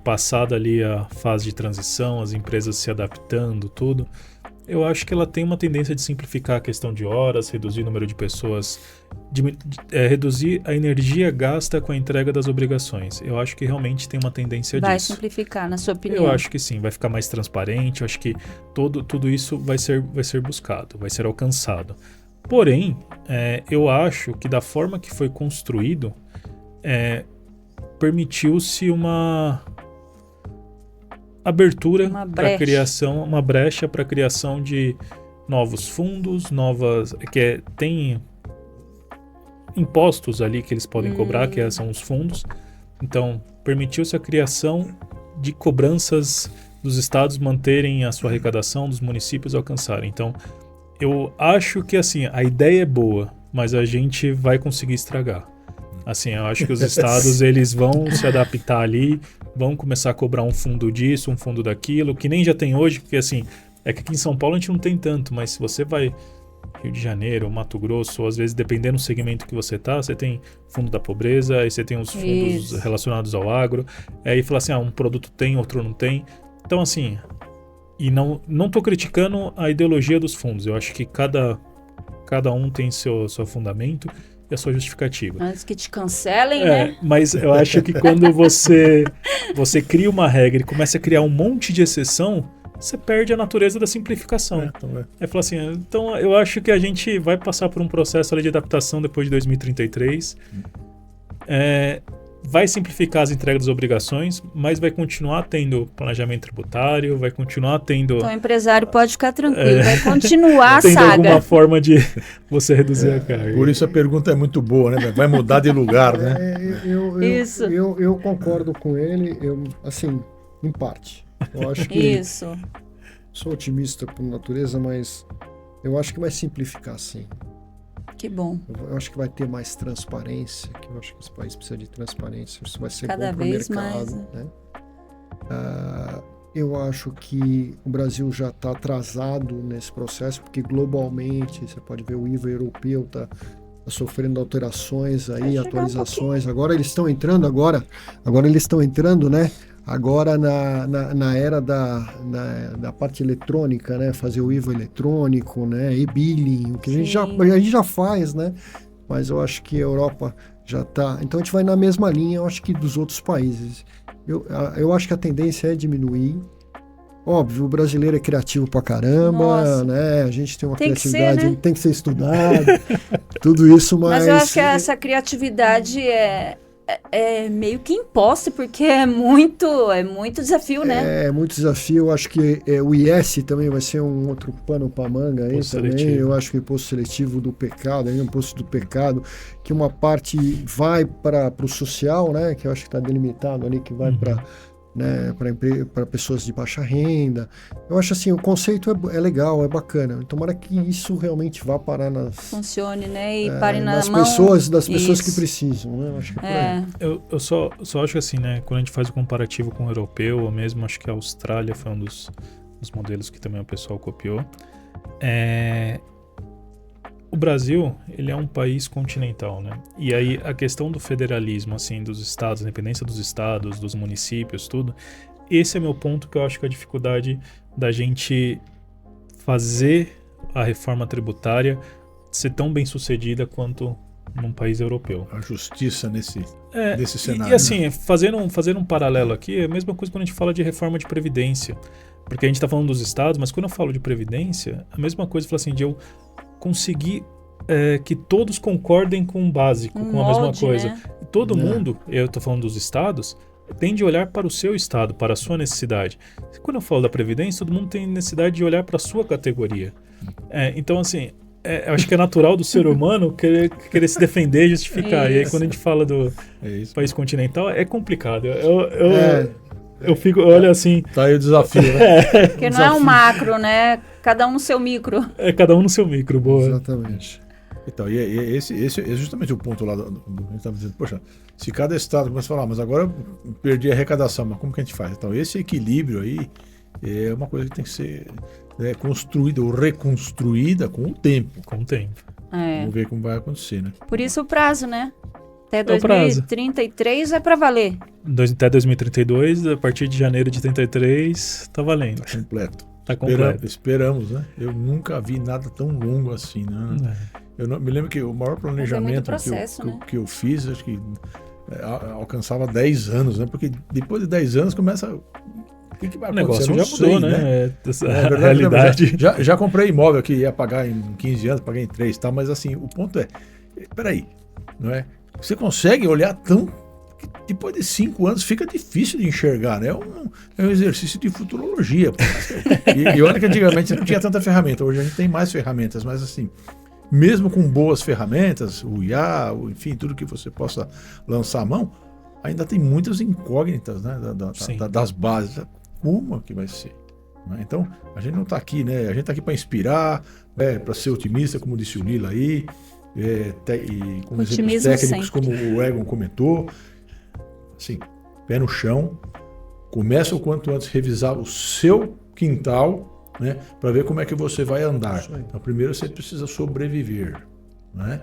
passada ali a fase de transição, as empresas se adaptando, tudo, eu acho que ela tem uma tendência de simplificar a questão de horas, reduzir o número de pessoas, reduzir a energia gasta com a entrega das obrigações. Eu acho que realmente tem uma tendência disso. Vai simplificar, na sua opinião? Eu acho que sim, vai ficar mais transparente, eu acho que tudo isso vai ser buscado, vai ser alcançado. Porém, eu acho que da forma que foi construído, permitiu-se uma abertura para a criação, uma brecha para a criação de novos fundos, tem impostos ali que eles podem cobrar, que são os fundos. Então, permitiu-se a criação de cobranças dos estados manterem a sua arrecadação, dos municípios alcançarem. Então, eu acho que assim, a ideia é boa, mas a gente vai conseguir estragar. Assim, eu acho que os estados eles vão se adaptar ali, vão começar a cobrar um fundo disso, um fundo daquilo, que nem já tem hoje, porque assim, é que aqui em São Paulo a gente não tem tanto, mas se você vai Rio de Janeiro, Mato Grosso, ou às vezes dependendo do segmento que você tá, você tem fundo da pobreza, aí você tem os fundos relacionados ao agro, aí fala assim, um produto tem, outro não tem. Então assim, e não tô criticando a ideologia dos fundos, eu acho que cada um tem seu fundamento e a sua justificativa. Antes que te cancelem, né? Mas eu acho que quando você cria uma regra e começa a criar um monte de exceção, você perde a natureza da simplificação. Aí fala assim, então eu acho que a gente vai passar por um processo ali de adaptação depois de 2033. Vai simplificar as entregas das obrigações, mas vai continuar tendo planejamento tributário, vai continuar tendo... Então o empresário pode ficar tranquilo, vai continuar a saga. Tem alguma saga. Forma de você reduzir a carga. Por isso a pergunta é muito boa, né? Vai mudar de lugar, né? Isso. Eu concordo com ele, assim, em parte. Eu acho que sou otimista por natureza, mas eu acho que vai simplificar, sim. Que bom. Eu acho que vai ter mais transparência, que eu acho que esse país precisa de transparência, isso vai ser cada bom para o mercado. Mais, né? Eu acho que o Brasil já está atrasado nesse processo, porque globalmente, você pode ver o IVA europeu está sofrendo alterações aí, atualizações. Agora eles estão entrando, né? Agora na era da parte eletrônica, né? Fazer o IVA eletrônico, né? E-billing, o que a gente já faz, né? Mas eu acho que a Europa já está... Então a gente vai na mesma linha, eu acho que dos outros países. Eu acho que a tendência é diminuir. Óbvio, o brasileiro é criativo pra caramba, né? A gente tem uma criatividade, ser, né? Tem que ser estudado, tudo isso, mas... eu acho que essa criatividade é meio que imposta, porque é muito desafio, né? É muito desafio. Eu acho que o IS também vai ser um outro pano para manga aí também. Seletivo. Eu acho que o imposto seletivo do pecado, aí, o imposto do pecado, que uma parte vai para o social, né? Que eu acho que está delimitado ali, que vai para pessoas de baixa renda. Eu acho assim, o conceito é legal, é bacana. Tomara que isso realmente vá parar funcione, né? E pare das mão... pessoas que precisam, né? Eu acho que eu só acho assim, né? Quando a gente faz o comparativo com o europeu, ou mesmo acho que a Austrália foi um dos modelos que também o pessoal copiou. O Brasil, ele é um país continental, né? E aí a questão do federalismo, assim, dos estados, a independência dos estados, dos municípios, tudo, esse é meu ponto que eu acho que é a dificuldade da gente fazer a reforma tributária ser tão bem sucedida quanto num país europeu. A justiça nesse cenário. E assim, fazendo um paralelo aqui, é a mesma coisa quando a gente fala de reforma de previdência. Porque a gente está falando dos estados, mas quando eu falo de previdência, a mesma coisa, assim, de eu conseguir que todos concordem com o básico, com a mesma coisa. Né? Todo mundo, eu estou falando dos estados, tem de olhar para o seu estado, para a sua necessidade. Quando eu falo da previdência, todo mundo tem necessidade de olhar para a sua categoria. Então, assim, eu acho que é natural do ser humano querer se defender e justificar. E aí, quando a gente fala do país continental, é complicado. Eu fico, olha assim... Tá aí o desafio, né? Porque não é um macro, né? Cada um no seu micro. Cada um no seu micro, boa. Exatamente. Então, e esse é justamente o ponto lá a gente estava dizendo, poxa, se cada estado começa a falar, mas agora eu perdi a arrecadação, mas como que a gente faz? Então, esse equilíbrio aí é uma coisa que tem que ser construída ou reconstruída com o tempo. Com o tempo. Vamos ver como vai acontecer, né? Por isso o prazo, né? Até 2033 é para valer. Até 2032, a partir de janeiro de 33, tá valendo. Tá completo. Tá completo. Esperamos, né? Eu nunca vi nada tão longo assim, né? Eu me lembro que o maior planejamento processo, que eu fiz, acho que alcançava 10 anos, né? Porque depois de 10 anos começa... O que vai acontecer? O negócio já mudou, né? A realidade. Já comprei imóvel que ia pagar em 15 anos, paguei em 3, tá? Mas assim, o ponto peraí, não é? Você consegue olhar tão... Depois de 5 anos fica difícil de enxergar, né? É um exercício de futurologia. E olha que antigamente não tinha tanta ferramenta, hoje a gente tem mais ferramentas, mas assim, mesmo com boas ferramentas, o IA, enfim, tudo que você possa lançar a mão, ainda tem muitas incógnitas, né? Das bases. Como que vai ser? Né? Então, a gente não está aqui, né? A gente está aqui para inspirar, para ser otimista, como disse o Lila aí, e com exemplos técnicos, como o Egon comentou. Assim, pé no chão, começa o quanto antes revisar o seu quintal, né, para ver como é que você vai andar. Então, primeiro você precisa sobreviver, né?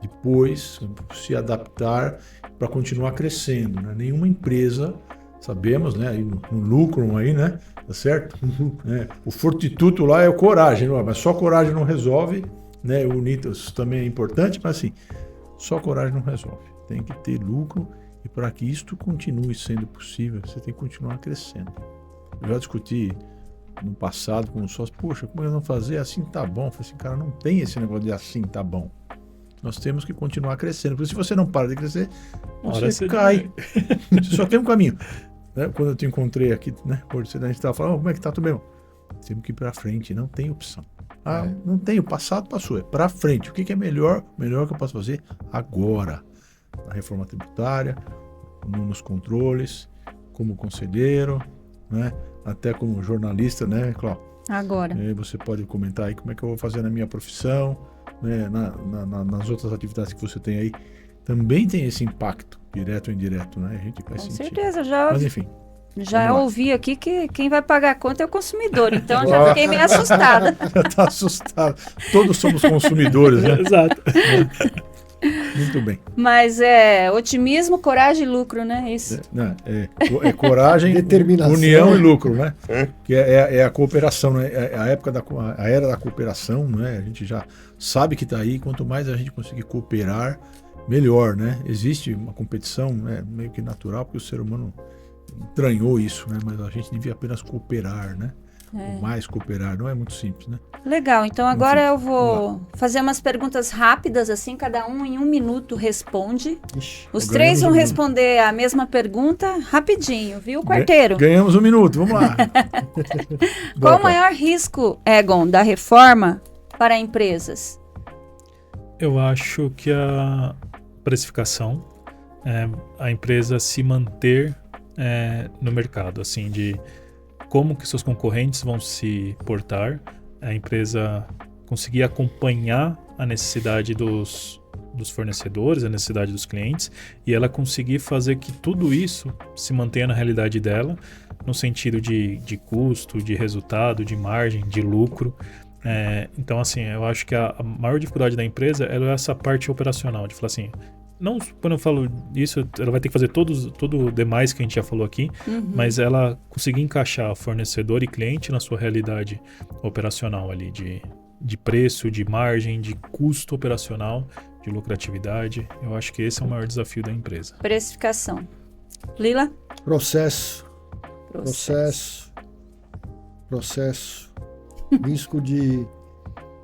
Depois se adaptar para continuar crescendo, né? Nenhuma empresa, sabemos, né, aí no lucro aí, né, tá certo? O fortitudo lá é o coragem, mas só coragem não resolve, né? O Unitas também é importante, mas assim, só coragem não resolve. Tem que ter lucro. E para que isto continue sendo possível, você tem que continuar crescendo. Eu já discuti no passado com os sócios, poxa, como eu não fazer? Assim tá bom. Eu falei assim, cara, não tem esse negócio de assim tá bom. Nós temos que continuar crescendo. Porque se você não para de crescer, você cai. Você só tem um caminho. Né? Quando eu te encontrei aqui, né? Hoje a gente estava falando, como é que tá, tudo bem? Temos que ir para frente, não tem opção. Não tem, o passado passou, é para frente. O que é melhor? O melhor que eu posso fazer agora. Na reforma tributária, nos controles, como conselheiro, né? Até como jornalista, né, Cláudio? Agora. Você pode comentar aí como é que eu vou fazer na minha profissão, né? Nas outras atividades que você tem aí. Também tem esse impacto, direto ou indireto, né? A gente vai sentir. Com certeza, Mas enfim. Já ouvi aqui que quem vai pagar a conta é o consumidor, então já fiquei meio assustada. Já está assustado. Todos somos consumidores, né? Exato. Muito bem. Mas é otimismo, coragem e lucro, né? Isso. É coragem, determinação, união e lucro, né? Que é a cooperação, né? A era da cooperação, né? A gente já sabe que está aí. Quanto mais a gente conseguir cooperar, melhor, né? Existe uma competição, né? Meio que natural, porque o ser humano entranhou isso, né? Mas a gente devia apenas cooperar, né? Mais cooperar, não é muito simples, né? Legal, então agora eu vou fazer umas perguntas rápidas, assim, cada um em 1 minuto responde. Os 3 vão responder a mesma pergunta rapidinho, viu, quarteiro? Ganhamos 1 minuto, vamos lá. Qual o maior risco, Egon, da reforma para empresas? Eu acho que a precificação, a empresa se manter no mercado, assim, de como que seus concorrentes vão se portar, a empresa conseguir acompanhar a necessidade dos fornecedores, a necessidade dos clientes, e ela conseguir fazer que tudo isso se mantenha na realidade dela, no sentido de custo, de resultado, de margem, de lucro. Então, assim, eu acho que a maior dificuldade da empresa é essa parte operacional, de falar assim, não, quando eu falo isso, ela vai ter que fazer todo o demais que a gente já falou aqui, mas ela conseguir encaixar fornecedor e cliente na sua realidade operacional ali, de preço, de margem, de custo operacional, de lucratividade. Eu acho que esse é o maior desafio da empresa. Precificação. Lila? Processo. Risco de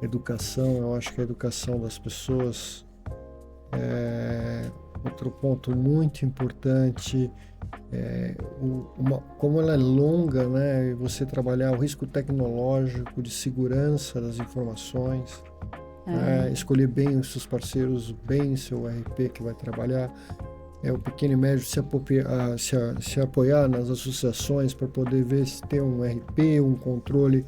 educação, eu acho que a educação das pessoas é outro ponto muito importante. Como ela é longa, né? Você trabalhar o risco tecnológico de segurança das informações, escolher bem os seus parceiros, bem seu RP que vai trabalhar. O pequeno e médio se apoiar nas associações para poder ver se tem um RP, um controle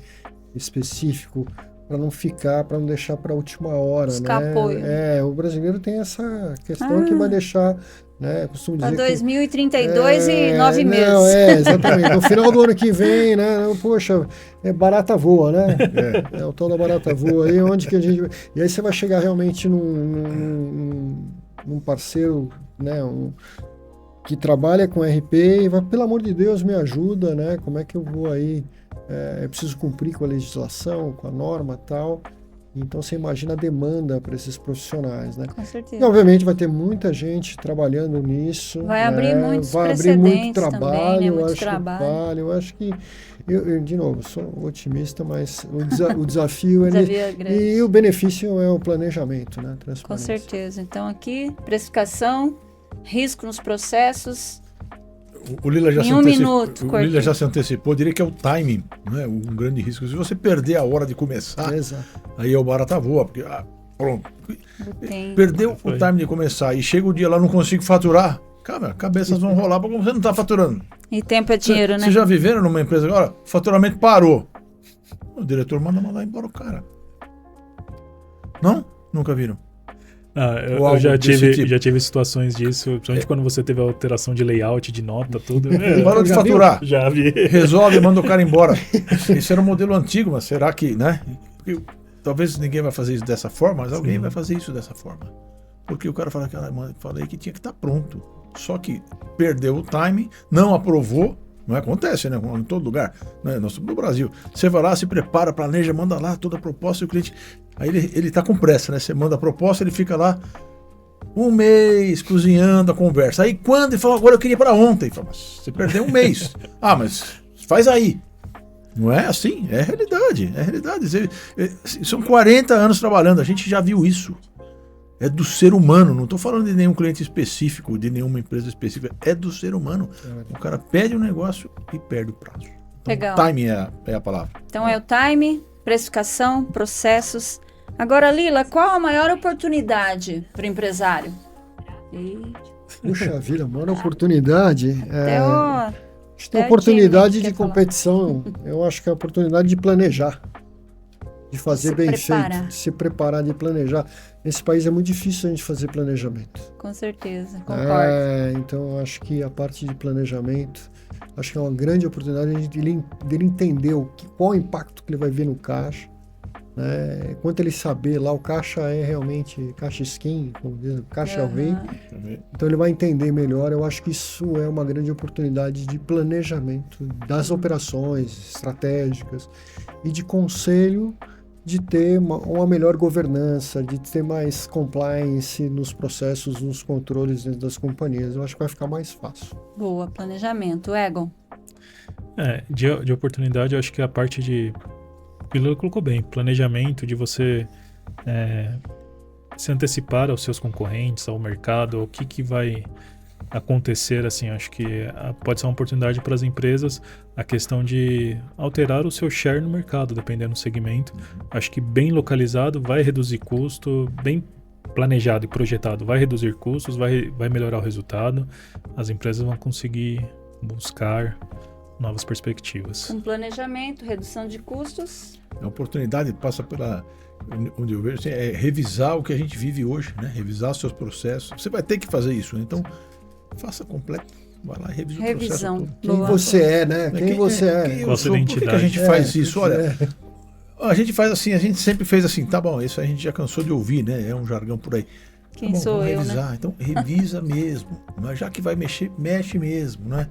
específico, para não deixar para a última hora, né? Apoio. O brasileiro tem essa questão que vai deixar, né? Costumo dizer para 2032 e 9 meses. Não, exatamente. No final do ano que vem, né? Poxa, barata voa, né? É o tal da barata voa. Aí onde que a gente... E aí você vai chegar realmente num parceiro, né? Que trabalha com RP e vai, pelo amor de Deus, me ajuda, né? Como é que eu vou aí? Eu preciso cumprir com a legislação, com a norma e tal. Então você imagina a demanda para esses profissionais, né? Com certeza. E obviamente vai ter muita gente trabalhando nisso. Vai abrir muitos precedentes abrir muito trabalho, também, né? Muito trabalho. Eu acho que, de novo, sou otimista, mas o desafio é grande. E o benefício é o planejamento, né? Com certeza. Então aqui, precificação, risco nos processos. O Lila já Lila já se antecipou, diria que é o timing, né? Um grande risco. Se você perder a hora de começar, aí é o barata voa, porque pronto. Perdeu o timing de começar e chega o dia lá, não consigo faturar, cara, cabeças vão rolar porque você não está faturando. E tempo é dinheiro, né? Vocês já viveram numa empresa agora? O faturamento parou. O diretor manda mandar embora o cara. Não? Nunca viram? Eu já tive situações disso, principalmente quando você teve a alteração de layout, de nota, tudo. Parou de faturar. Já vi. Resolve, manda o cara embora. Esse era um modelo antigo, mas será que, né? Porque, talvez ninguém vai fazer isso dessa forma, mas alguém vai fazer isso dessa forma. Porque o cara fala, falei que tinha que estar pronto. Só que perdeu o time, não aprovou. Não acontece, né? Em todo lugar. Né? Nós estamos no Brasil. Você vai lá, se prepara, planeja, manda lá toda a proposta e o cliente... Aí ele tá com pressa, né? Você manda a proposta, ele fica lá um mês cozinhando a conversa. Aí quando ele fala, agora eu queria para ontem. Fala, mas você perdeu um mês. Mas faz aí. Não é assim? É realidade. São 40 anos trabalhando, a gente já viu isso. É do ser humano, não estou falando de nenhum cliente específico, de nenhuma empresa específica, é do ser humano. O cara pede um negócio e perde o prazo. Então, legal. Time é a palavra. Então é o time, precificação, processos. Agora, Lila, qual a maior oportunidade para o empresário? Puxa vida, a maior oportunidade Acho que tem a oportunidade de competição. Eu acho que é a oportunidade de planejar. De fazer bem feito, de se preparar, de planejar. Nesse país é muito difícil a gente fazer planejamento. Com certeza, concordo. Então, acho que a parte de planejamento, acho que é uma grande oportunidade dele entender qual o impacto que ele vai ver no caixa. Né? Quanto ele saber lá, o caixa é realmente caixa skin, como diz, o caixa é o rei. Então ele vai entender melhor. Eu acho que isso é uma grande oportunidade de planejamento das operações estratégicas e de conselho, de ter uma melhor governança, de ter mais compliance nos processos, nos controles dentro das companhias. Eu acho que vai ficar mais fácil. Boa, planejamento. Egon? De oportunidade, eu acho que a parte de... O Lula colocou bem, planejamento, de você se antecipar aos seus concorrentes, ao mercado, o que vai acontecer, assim, acho que pode ser uma oportunidade para as empresas, a questão de alterar o seu share no mercado, dependendo do segmento. Acho que bem localizado vai reduzir custo, bem planejado e projetado vai reduzir custos, vai melhorar o resultado, as empresas vão conseguir buscar novas perspectivas. Com planejamento, redução de custos. A oportunidade passa pela... Onde eu vejo assim, é revisar o que a gente vive hoje, né? Revisar os seus processos. Você vai ter que fazer isso, né? Então faça completo. Vai lá e revisa o processo todo. Quem você é, né? Quem você é. Quem eu sou? Por que a gente faz isso? Olha, A gente faz assim, a gente sempre fez assim, tá bom, isso a gente já cansou de ouvir, né? É um jargão por aí. Quem tá bom, sou vamos eu, revisar. né? Então, revisa mesmo. Mas já que vai mexer, mexe mesmo, né?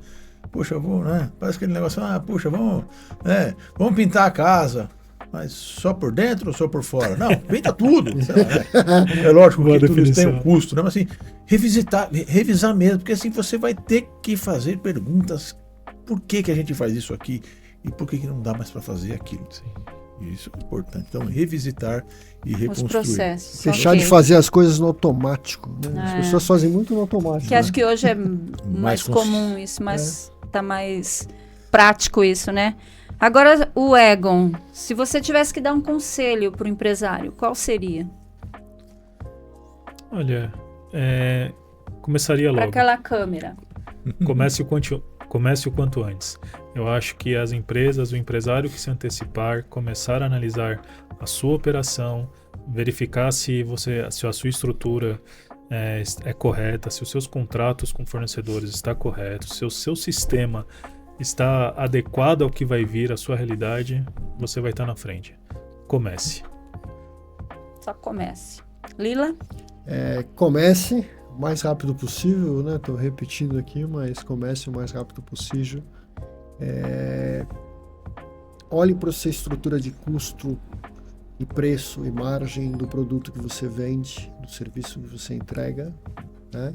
Poxa, né? Parece aquele negócio, poxa, vamos pintar a casa. Mas só por dentro ou só por fora? Não, pinta tudo. Sei lá, né? É lógico que tudo isso tem um custo, né? Mas assim, revisar mesmo, porque assim você vai ter que fazer perguntas. Por que a gente faz isso aqui? E por que não dá mais para fazer aquilo? Sim. Isso é importante. Então, revisitar e reconstruir. Os processos. Deixar de fazer as coisas no automático. Né? As pessoas fazem muito no automático. Que acho que hoje é mais comum isso, mas tá mais prático isso, né? Agora, o Egon, se você tivesse que dar um conselho para o empresário, qual seria? Olha, começaria logo. Para aquela câmera. Comece o quanto antes. Eu acho que as empresas, o empresário que se antecipar, começar a analisar a sua operação, verificar se a sua estrutura é correta, se os seus contratos com fornecedores estão corretos, se o seu sistema está adequado ao que vai vir, à sua realidade, você vai estar na frente. Comece. Só comece. Lila? Comece o mais rápido possível, né? Estou repetindo aqui, mas comece o mais rápido possível. Olhe para a sua estrutura de custo e preço e margem do produto que você vende, do serviço que você entrega, né?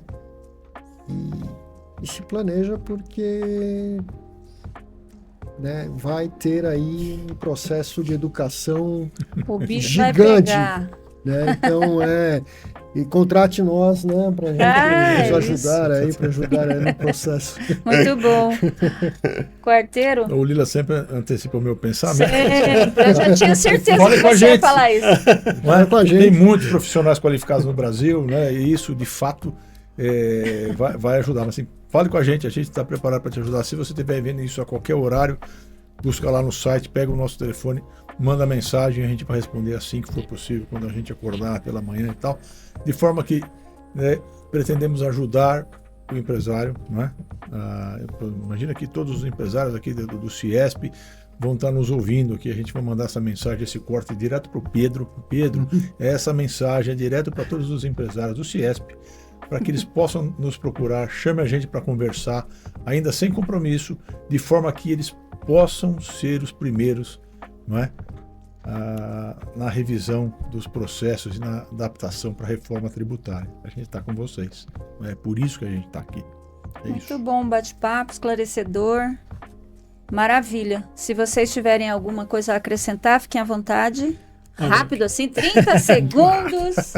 E se planeja porque, né, vai ter aí um processo de educação O bicho gigante, vai pegar. né? Então e contrate nós, né, para gente nos ajudar aí, para ajudar aí no processo. Muito bom. Quarteiro? O Lila sempre antecipa o meu pensamento. Sempre. Eu já tinha certeza Fale que com a você ia gente. falar isso. Não é? Com a gente. Tem muitos profissionais qualificados no Brasil, né? E isso, de fato, vai ajudar. Mas assim, fale com a gente está preparado para te ajudar. Se você estiver vendo isso a qualquer horário, busca lá no site, pega o nosso telefone, manda mensagem, a gente vai responder assim que for possível, quando a gente acordar pela manhã e tal. De forma que, né, pretendemos ajudar o empresário, né? Imagina que todos os empresários aqui do Ciesp vão estar nos ouvindo aqui, a gente vai mandar essa mensagem, esse corte direto para o Pedro. Pedro, essa mensagem é direto para todos os empresários do Ciesp, para que eles possam nos procurar, chame a gente para conversar, ainda sem compromisso, de forma que eles possam ser os primeiros, não é? Na revisão dos processos e na adaptação para a reforma tributária. A gente está com vocês. É por isso que a gente está aqui. Muito bom, bate-papo, esclarecedor. Maravilha. Se vocês tiverem alguma coisa a acrescentar, fiquem à vontade. Rápido assim, 30 segundos.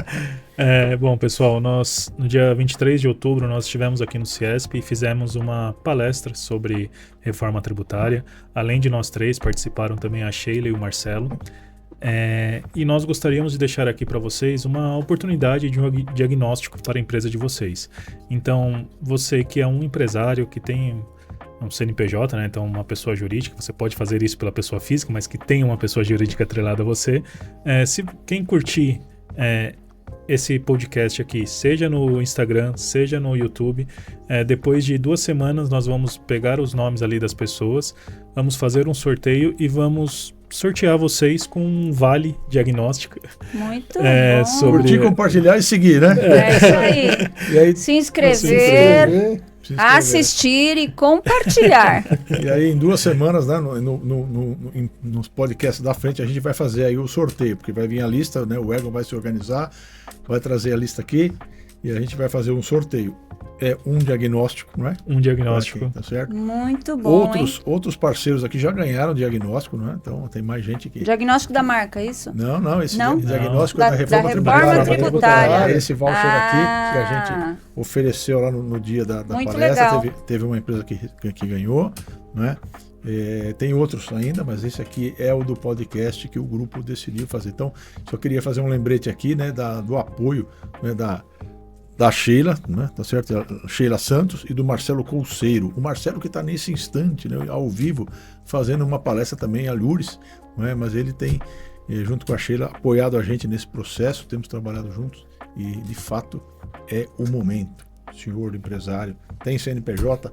Bom, pessoal, nós no dia 23 de outubro nós estivemos aqui no Ciesp e fizemos uma palestra sobre reforma tributária. Além de nós três, participaram também a Sheila e o Marcelo. E nós gostaríamos de deixar aqui para vocês uma oportunidade de um diagnóstico para a empresa de vocês. Então, você que é um empresário que tem um CNPJ, né? Então uma pessoa jurídica, você pode fazer isso pela pessoa física, mas que tem uma pessoa jurídica atrelada a você. Se quem curtir esse podcast aqui, seja no Instagram, seja no YouTube, depois de 2 semanas nós vamos pegar os nomes ali das pessoas, vamos fazer um sorteio e vamos sortear vocês com um vale diagnóstico. Muito bom. Curtir, compartilhar e seguir, né? É isso aí. E aí Se inscrever, assistir e compartilhar. E aí, em 2 semanas, né, nos podcasts da frente, a gente vai fazer aí o sorteio, porque vai vir a lista, né? O Egon vai se organizar, vai trazer a lista aqui e a gente vai fazer um sorteio. Um diagnóstico, não é? Um diagnóstico. Aqui, tá certo? Muito bom, outros parceiros aqui já ganharam diagnóstico, não é? Então tem mais gente aqui. Diagnóstico da marca, é isso? Não, esse Não? diagnóstico Da da reforma tributária. Esse voucher aqui que a gente ofereceu lá no dia da palestra. Teve uma empresa que ganhou, não é? Tem outros ainda, mas esse aqui é o do podcast que o grupo decidiu fazer. Então, só queria fazer um lembrete aqui, né, do apoio, né, da Sheila, né, tá certo? Sheila Santos e do Marcelo Couceiro. O Marcelo que está nesse instante, né, ao vivo, fazendo uma palestra também a Lures, né, mas ele tem, junto com a Sheila, apoiado a gente nesse processo, temos trabalhado juntos e, de fato, é o momento. Senhor empresário, tem CNPJ,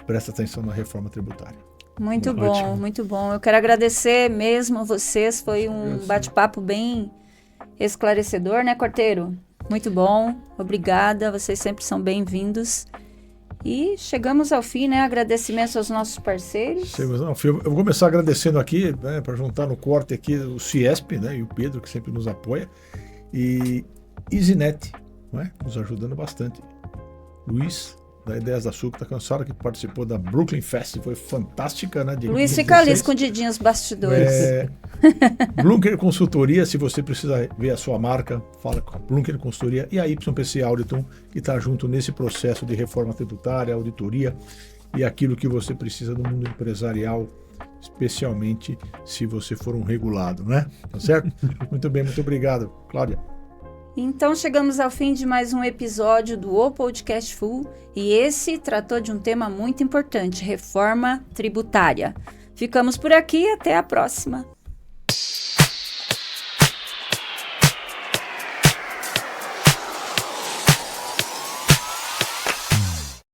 presta atenção na reforma tributária. Muito Ótimo. bom, muito bom. Eu quero agradecer mesmo a vocês. Foi um bate-papo bem esclarecedor, né, Quarteiro? Muito bom. Obrigada. Vocês sempre são bem-vindos. E chegamos ao fim, né? Agradecimentos aos nossos parceiros. Eu vou começar agradecendo aqui, né, para juntar no corte aqui o Ciesp, né, e o Pedro, que sempre nos apoia, e EasyNet, né, nos ajudando bastante. Luiz, da Ideias da Suco, cansado, que participou da Brooklyn Fest, foi fantástica, né? Luiz fica ali escondidinho os bastidores. Blunker Consultoria, se você precisa ver a sua marca, fala com a Blunker Consultoria e a YPC Auditon, que está junto nesse processo de reforma tributária, auditoria e aquilo que você precisa do mundo empresarial, especialmente se você for um regulado, né? Tá certo? Muito bem, muito obrigado, Cláudia. Então chegamos ao fim de mais um episódio do O Podcast Full e esse tratou de um tema muito importante, reforma tributária. Ficamos por aqui e até a próxima.